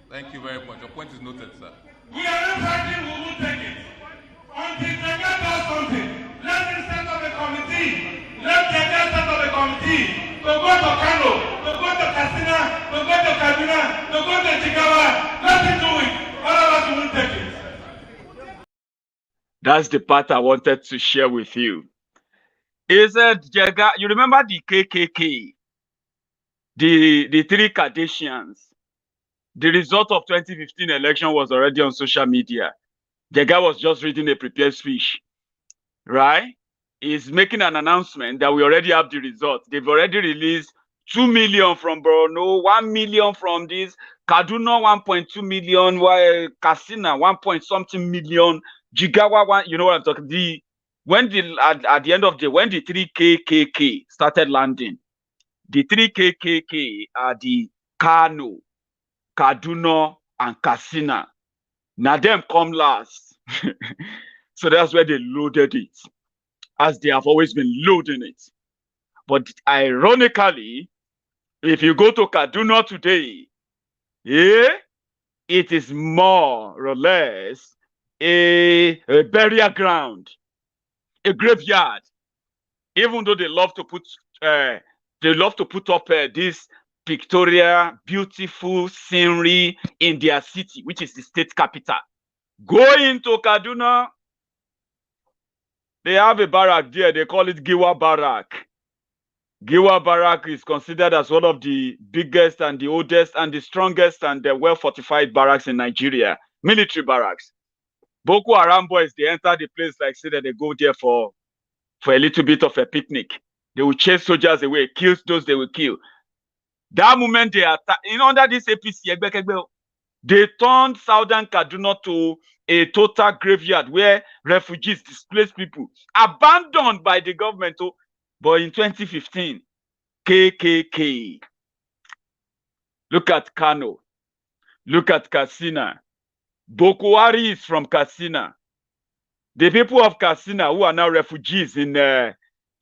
Thank you very much. Your point is noted, sir. We are not fighting, we will take it. Until the guy does something. Let him set up a committee. Let Jega set up a committee to go to Kano, to go to Katsina, to go to Kaduna, to go to Jigawa. Let him do it. All of us will take it. That's the part I wanted to share with you. Is that Jega? You remember the KKK, the three Kardashians? The result of 2015 election was already on social media. Jega was just reading a prepared speech, right? He's making an announcement that we already have the result. They've already released 2 million from Borno, 1 million from this, Kaduna 1.2 million, Katsina 1 point something million, Jigawa 1. You know what I'm talking? At the end of the when the 3 KKK started landing, the 3 KKK are the Kano, Kaduna, and Katsina. Now them come last. So that's where they loaded it, as they have always been loading it. But ironically, if you go to Kaduna today, it is more or less a burial ground, a graveyard. Even though they love to put up this pictorial, beautiful scenery in their city, which is the state capital. Go into Kaduna, they have a barrack there. They call it Giwa Barrack. Giwa Barrack is considered as one of the biggest and the oldest and the strongest and the well-fortified barracks in Nigeria. Military barracks. Boko Haram boys, they enter the place like say that they go there for a little bit of a picnic. They will chase soldiers away, kill those they will kill. That moment they attack, under this APC, they turned Southern Kaduna to a total graveyard where refugees, displaced people, abandoned by the government. But in 2015, KKK. Look at Kano. Look at Katsina. Boko Haram is from Katsina. The people of Katsina who are now refugees in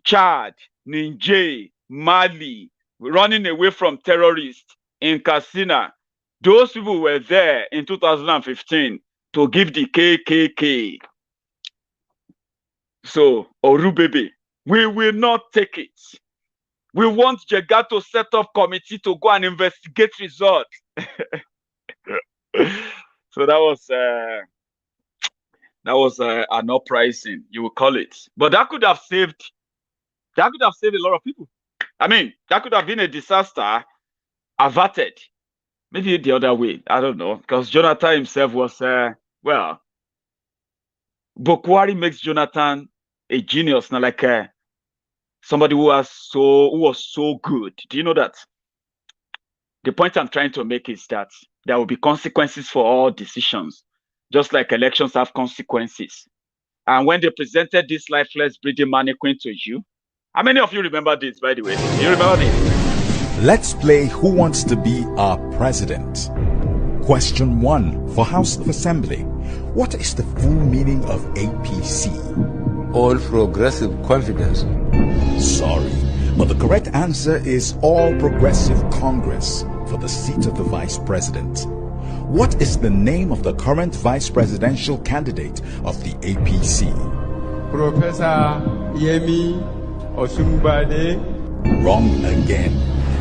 Chad, Niger, Mali, running away from terrorists in Katsina. Those people were there in 2015 to give the KKK. So, Orubebe, we will not take it. We want Jega to set up committee to go and investigate results. So that was an uprising, you would call it. But that could have saved a lot of people. I mean, that could have been a disaster averted. Maybe the other way. I don't know. Because Jonathan himself was, Boko Haram makes Jonathan a genius, not like somebody who was so good. Do you know that? The point I'm trying to make is that there will be consequences for all decisions, just like elections have consequences. And when they presented this lifeless breeding mannequin to you, how many of you remember this, by the way? Do you remember this? Let's play Who Wants to Be Our President? Question 1 for House of Assembly. What is the full meaning of APC? All Progressive Confidence. Sorry, but the correct answer is All Progressive Congress for the seat of the Vice President. What is the name of the current vice presidential candidate of the APC? Professor Yemi Osunbade. Wrong again.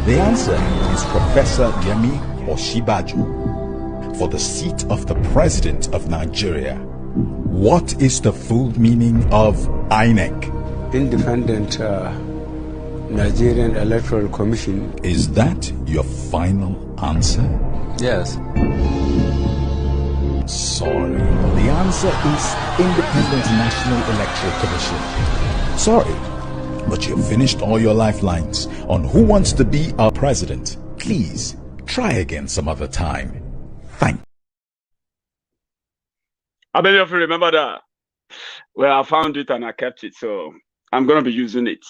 The answer is Professor Yemi Osinbajo for the seat of the President of Nigeria. What is the full meaning of INEC? Independent Nigerian Electoral Commission. Is that your final answer? Yes. Sorry. The answer is Independent National Electoral Commission. Sorry, but you've finished all your lifelines on Who Wants to Be Our President. Please try again some other time. Thank you. How many of you remember that? Well, I found it and I kept it, so I'm going to be using it.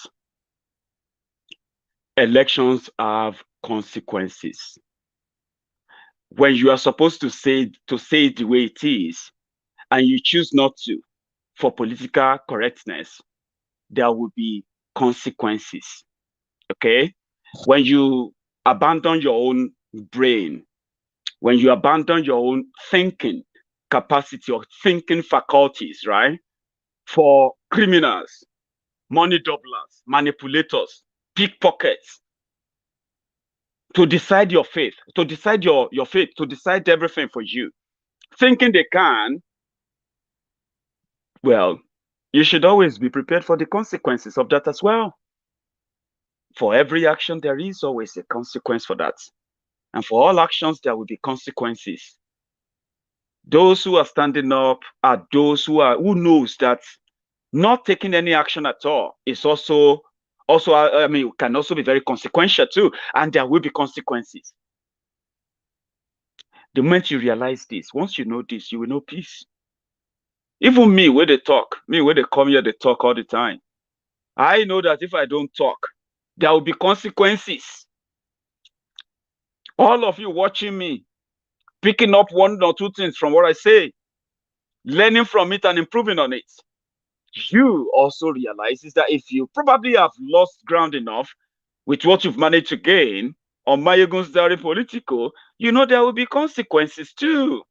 Elections have consequences. When you are supposed to say it the way it is, and you choose not to, for political correctness, there will be consequences. Okay? When you abandon your own brain, when you abandon your own thinking capacity or thinking faculties, right? for criminals, money doublers, manipulators, pickpockets to decide your fate, to decide your fate, to decide everything for you, thinking they can. Well, you should always be prepared for the consequences of that as well. For every action, there is always a consequence for that. And for all actions, there will be consequences. Those who are standing up are those who knows that not taking any action at all is also can also be very consequential too, and there will be consequences. The moment you realize this, once you know this, you will know peace. Even me, where they talk, me where they come here, they talk all the time. I know that if I don't talk, there will be consequences. All of you watching me, picking up one or two things from what I say, learning from it and improving on it. You also realize is that if you probably have lost ground enough with what you've managed to gain on Maiyegun's Diary Political, you know there will be consequences too.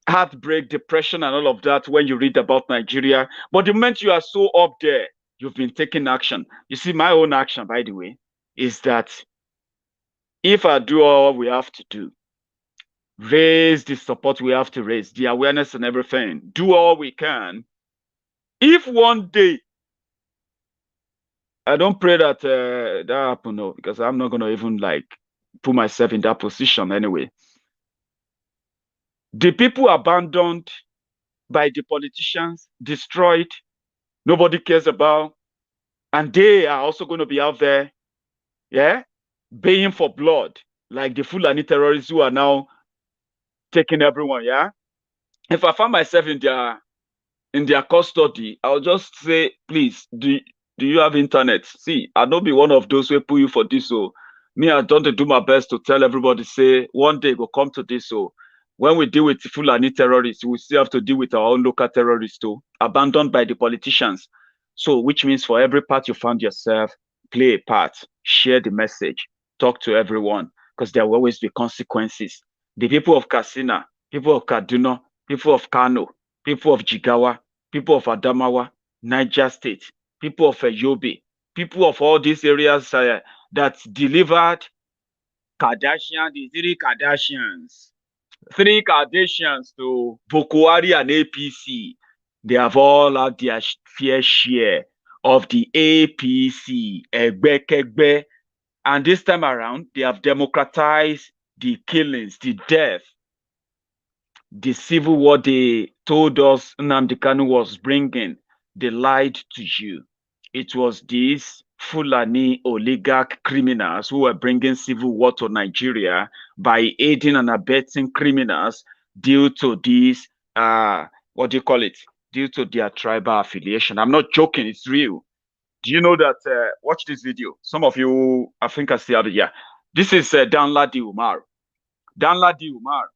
Heartbreak, depression, and all of that when you read about Nigeria. But the moment you are so up there, you've been taking action. You see, my own action, by the way, is that if I do all we have to do, raise the support we have to raise, the awareness and everything, do all we can. If one day, I don't pray that that happen, no, because I'm not going to even like put myself in that position anyway. The people abandoned by the politicians, destroyed, nobody cares about, and they are also going to be out there, yeah, baying for blood, like the Fulani terrorists who are now taking everyone, yeah. If I find myself in their custody, I'll just say, please, do you have internet? See, I'll not be one of those who put you for this. So me, I don't do my best to tell everybody, say, one day we'll come to this. So when we deal with Fulani terrorists, we still have to deal with our own local terrorists too, abandoned by the politicians. So which means for every part you found yourself, play a part, share the message, talk to everyone, because there will always be consequences. The people of Katsina, people of Kaduna, people of Kano, people of Jigawa, people of Adamawa, Niger State, people of Yobe, people of all these areas that delivered Kardashian, the three Kardashians to Buhari and APC. They have all had their fair share of the APC, Egbe. And this time around, they have democratized the killings, the death, the civil war they told us Nnamdi Kanu was bringing. They lied to you. It was these Fulani oligarch criminals who were bringing civil war to Nigeria by aiding and abetting criminals due to these, due to their tribal affiliation. I'm not joking, it's real. Do you know that, watch this video. Some of you, I think I see it, yeah. This is Danladi Umar. Danladi Umar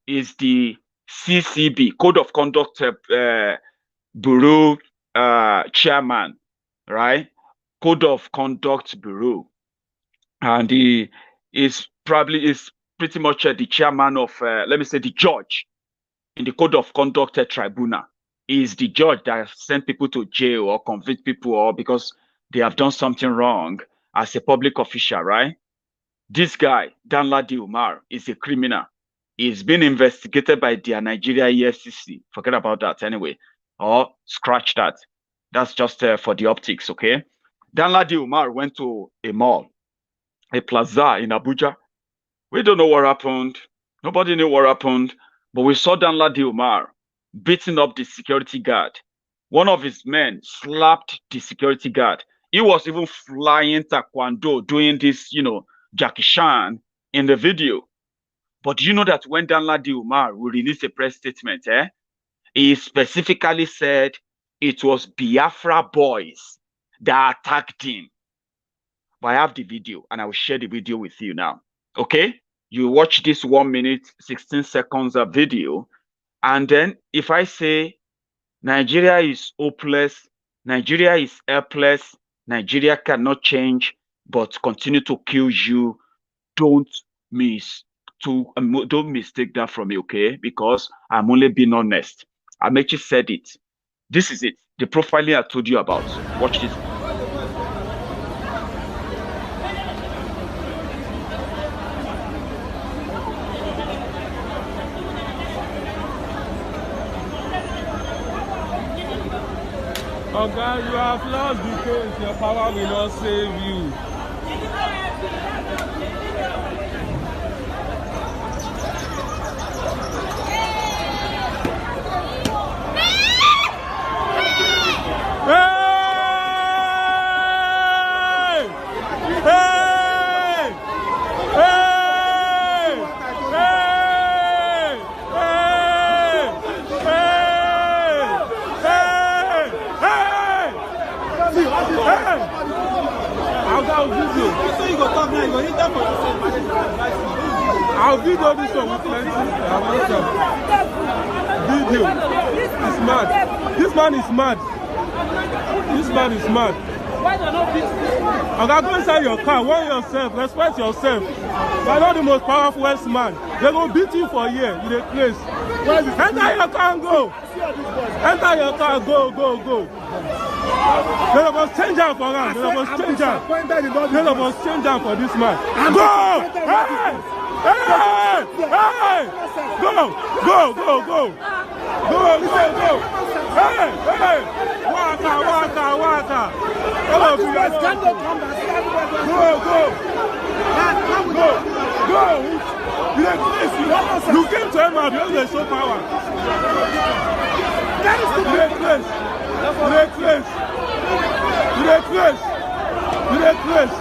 is the CCB, Code of Conduct Bureau chairman, right? Code of Conduct Bureau. And he is pretty much the chairman of, let me say, the judge in the Code of Conduct Tribunal. He is the judge that sent people to jail or convict people or because they have done something wrong as a public official, right? This guy, Danladi Umar, is a criminal. He's been investigated by the Nigeria EFCC. Forget about that anyway. Or scratch that. That's just for the optics, okay? Danladi Umar went to a mall, a plaza in Abuja. We don't know what happened. Nobody knew what happened. But we saw Danladi Umar beating up the security guard. One of his men slapped the security guard. He was even flying taekwondo, doing this, Jackie Chan in the video. But do you know that when Danladi Umar will release a press statement, he specifically said it was Biafra boys that attacked him. But I have the video and I will share the video with you now. Okay? You watch this 1 minute, 16 seconds of video. And then if I say Nigeria is hopeless, Nigeria is helpless, Nigeria cannot change, but continue to kill you, don't mistake that from me, okay? Because I'm only being honest. Amechi said it. This is it. The profiling I told you about. Watch this. Oh God, you have lost the case. Your power will not save you. I'll video this one with plenty. Video. It's mad. This man is mad. This man is mad. Okay, go inside your car. Warn yourself. Respect yourself. You're not the most powerful man. They're going to beat you for a year in a place. Enter your car and go. Enter your car. Go, go, go. They must change out for him. They must change out. They must change out for this man. Go! Hey! Hey! Hey! Go! Go! Go! Go! Go! Go! Go! Hey! Hey! Waka! Waka! Waka! All of you guys go! Go! Go! Go! Go! You came to him and you show power. Great place! Great place! Great place! Great place!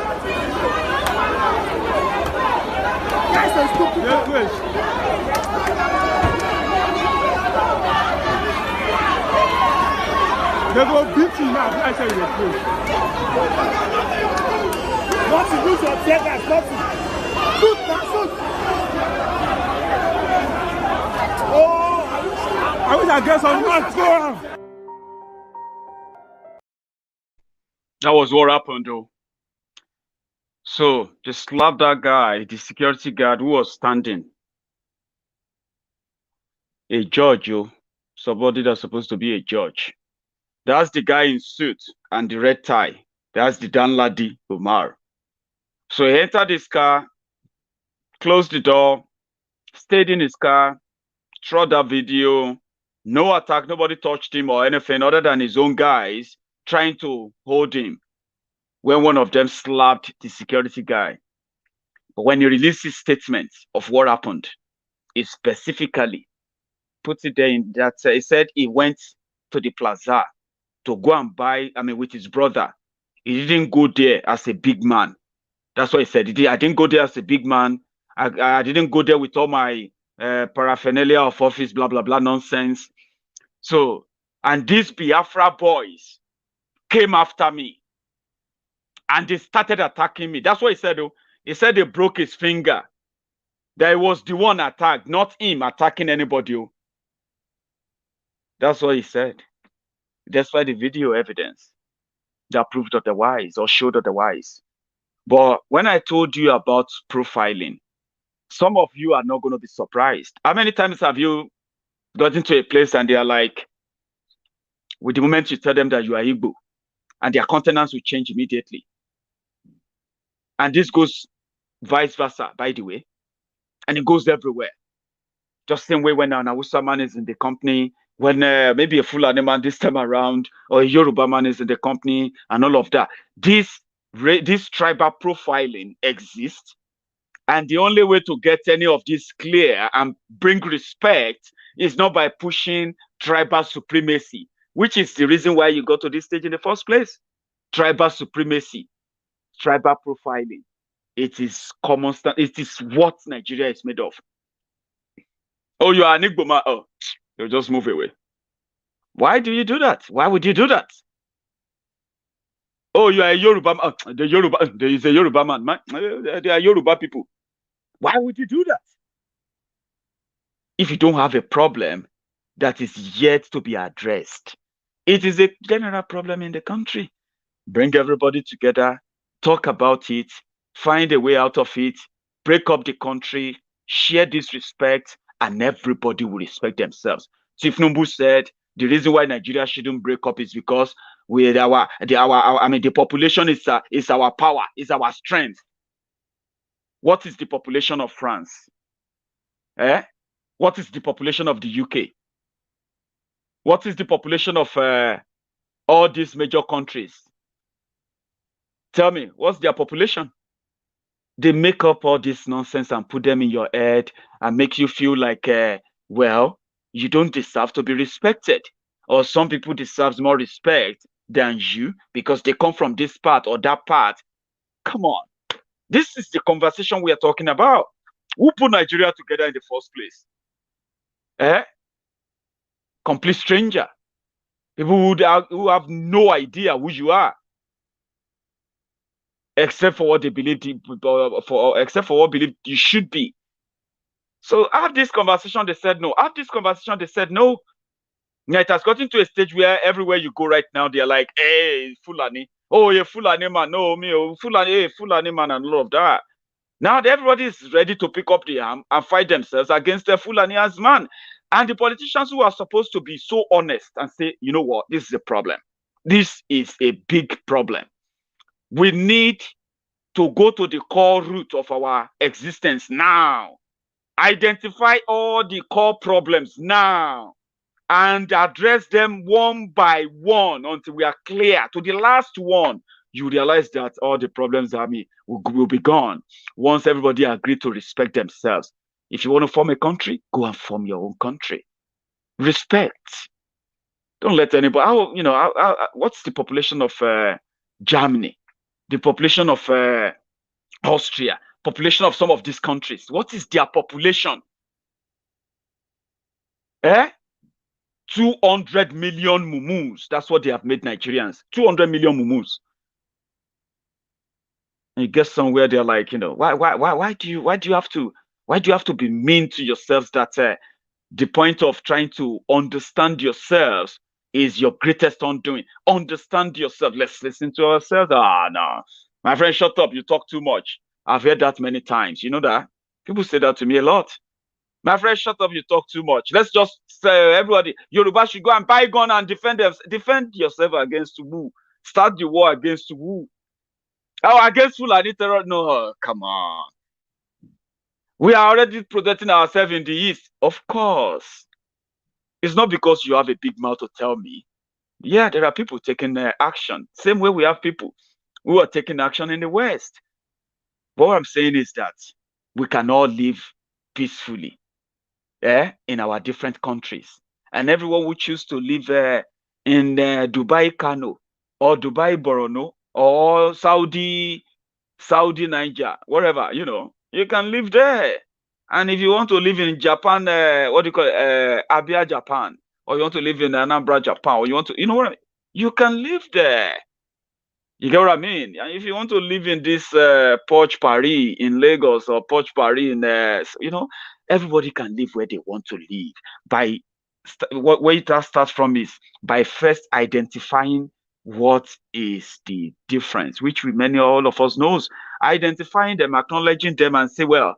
Great place! They go beat you now. I say great place. Not to use your tear gas, not to shoot, man, shoot. Oh, I wish I get some nuts. Go on. That was what happened, though. So they slapped that guy, the security guard who was standing. A judge, somebody that's supposed to be a judge. That's the guy in suit and the red tie. That's the Danladi Umar. So he entered his car, closed the door, stayed in his car, shot that video. No attack, nobody touched him or anything other than his own guys trying to hold him when one of them slapped the security guy. But when he released his statement of what happened, he specifically put it there in that he said he went to the plaza to go and buy, with his brother. He didn't go there as a big man. That's what he said. I didn't go there as a big man. I didn't go there with all my paraphernalia of office, blah, blah, blah, nonsense. So, and these Biafra boys came after me and they started attacking me. That's what he said, though. He said they broke his finger. That was the one attacked, not him attacking anybody. That's what he said. That's why the video evidence that proved otherwise or showed otherwise. But when I told you about profiling, some of you are not going to be surprised. How many times have you gotten to a place and they are like, with the moment you tell them that you are Igbo, and their countenance will change immediately. And this goes vice versa, by the way. And it goes everywhere. Just the same way when an Hausa man is in the company, when maybe a Fulani man this time around, or a Yoruba man is in the company, and all of that. This tribal profiling exists. And the only way to get any of this clear and bring respect is not by pushing tribal supremacy, which is the reason why you got to this stage in the first place. Tribal supremacy, tribal profiling. It is common. It is what Nigeria is made of. Oh, you are an Igbo man. Oh, you'll just move away. Why do you do that? Why would you do that? Oh, you are a Yoruba man. Oh, there is a Yoruba man. They are Yoruba people. Why would you do that? If you don't have a problem that is yet to be addressed. It is a general problem in the country. Bring everybody together, talk about it, find a way out of it, break up the country, share this respect, and everybody will respect themselves. Tinubu said, The reason why Nigeria shouldn't break up is because the population is our power, is our strength. What is the population of France? What is the population of the UK? What is the population of all these major countries? Tell me, what's their population? They make up all this nonsense and put them in your head and make you feel like, well, you don't deserve to be respected. Or some people deserve more respect than you because they come from this part or that part. Come on. This is the conversation we are talking about. Who put Nigeria together in the first place? Complete stranger. People who have no idea who you are. Except for what they believe, except for what believe you should be. So after this conversation, they said no. After this conversation, they said no. Now it has gotten to a stage where everywhere you go right now, they're like, hey, Fulani. Oh, yeah, Fulani man. No, me, oh, Fulani, hey, Fulani man, and all of that. Now everybody is ready to pick up the arm and fight themselves against the Fulani as man. And the politicians who are supposed to be so honest and say, you know what, this is a problem. This is a big problem. We need to go to the core root of our existence now. Identify all the core problems now and address them one by one until we are clear. To the last one, you realize that all the problems will be gone once everybody agrees to respect themselves. If you want to form a country, go and form your own country. Respect. Don't let anybody. What's the population of Germany? The population of Austria? Population of some of these countries? What is their population? 200 million mumus. That's what they have made Nigerians. 200 million mumus. And you get somewhere they're like, why do you have to be mean to yourselves that the point of trying to understand yourselves is your greatest undoing. Understand yourself. Let's listen to ourselves. No. My friend, shut up. You talk too much. I've heard that many times. You know that? People say that to me a lot. My friend, shut up. You talk too much. Let's just say everybody, Yoruba should go and buy gun and defend yourself against who? Start the war against who? Oh, against Fulani terror? No, come on. We are already protecting ourselves in the East. Of course. It's not because you have a big mouth to tell me. Yeah, there are people taking action. Same way we have people who are taking action in the West. But what I'm saying is that we can all live peacefully in our different countries. And everyone who choose to live in Dubai Kano or Dubai Borono or Saudi Niger, wherever, you can live there. And if you want to live in Japan, Abia, Japan, or you want to live in Anambra, Japan, or you want to, you can live there. You get what I mean? And if you want to live in this Porch Paris in Lagos or Porch Paris in, everybody can live where they want to live. Where it starts from is by first identifying what is the difference, which all of us knows. Identifying them, acknowledging them, and say, well,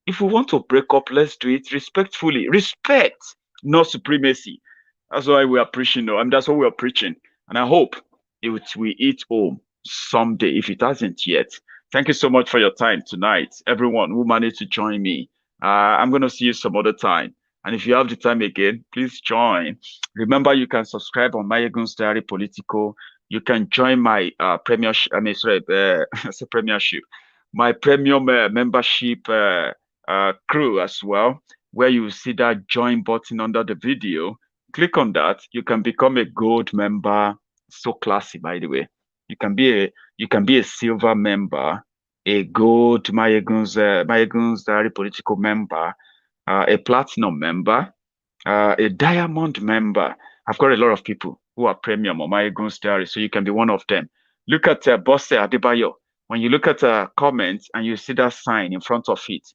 if we want to break up, let's do it respectfully. Respect, not supremacy. That's why we are preaching. That's what we are preaching. And I hope it will hit home someday if it hasn't yet. Thank you so much for your time tonight, everyone who managed to join me. I'm going to see you some other time. And if you have the time again, please join. Remember, you can subscribe on Maiyegun's Diary Political. You can join my premiership. Premiership. My premium membership crew as well, where you will see that join button under the video. Click on that. You can become a gold member. So classy, by the way. You can be a silver member, a gold Maiyegun's Diary Political member, a platinum member, a diamond member. I've got a lot of people who are premium on Maiyegun's Diary, so you can be one of them. Look at Bosse Adebayo. When you look at comments and you see that sign in front of it,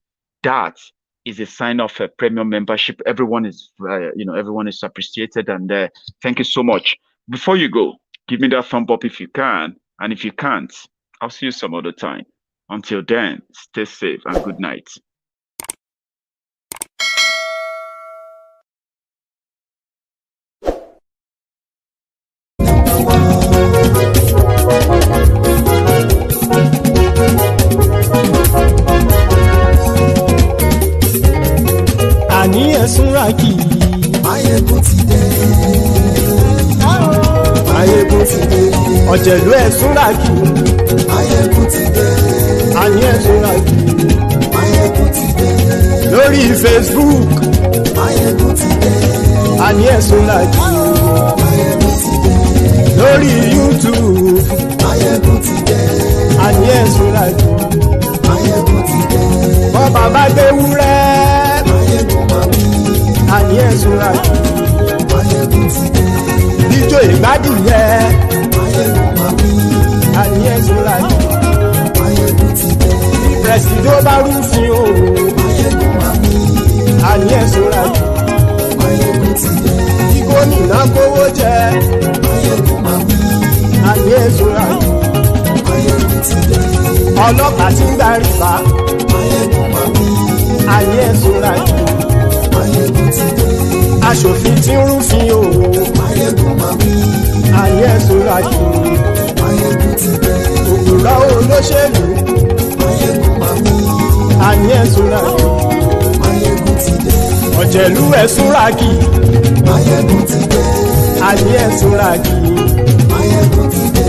that is a sign of a premium membership. Everyone is, everyone is appreciated, and thank you so much. Before you go, give me that thumb up if you can, and if you can't, I'll see you some other time. Until then, stay safe and good night. ọ̀jẹ̀lú ẹ̀sùn làkì. Maiyegun ti dé. àní ẹ̀sùn làkì. Maiyegun ti dé. lórí Facebook. Maiyegun ti dé. àní ẹ̀sùn làkì. Maiyegun ti dé. lórí YouTube. Maiyegun ti dé. àní ẹ̀sùn làkì. Maiyegun ti dé. bọ́ bàbá gbé wúrẹ́. Maiyegun máa wí. àní ẹ̀sùn làkì. Maiyegun ti dé. ijó ìgbádìyẹ. Maiyegun máa wí. àní ẹ̀sùn làkì. Maiyegun ti dé. pẹ̀sìdó bá rúfin o. Maiyegun máa wí. àní ẹ̀sùn làkì. Maiyegun ti dé. kí gómìnà kówó jẹ. Maiyegun máa wí. àní ẹ̀sùn làkì. Maiyegun ti dé. ọlọ́pàá tí ń gba rìbá. Maiyegun máa wí. àní ẹ̀sùn làkì. Maiyegun ti dé. aṣòfin tí ń rúfin o. Maiyegun máa wí. àní ẹ̀sùn làkì. Maiyegun ti dé. òkúrọ̀ olóṣèlú. Maiyegun máa wí. àní ẹ̀sùn làkì. Maiyegun ti dé. ọ̀jẹ̀lú ẹ̀sùn làkì. Maiyegun ti dé. àní ẹ̀sùn làkì. Maiyegun ti dé.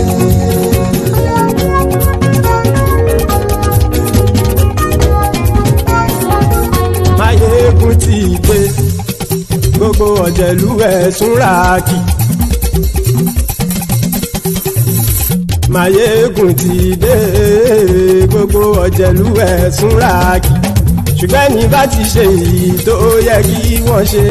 Maiyegun ti dé. gbogbo ọ̀jẹ̀lú ẹ̀sùn làkì. Maiyegun ti dé. gbogbo ọ̀jẹ̀lú ẹ̀sùn làkì. ṣùgbọ́n ní bá ti ṣe èyí tó yẹ kí wọ́n ṣe.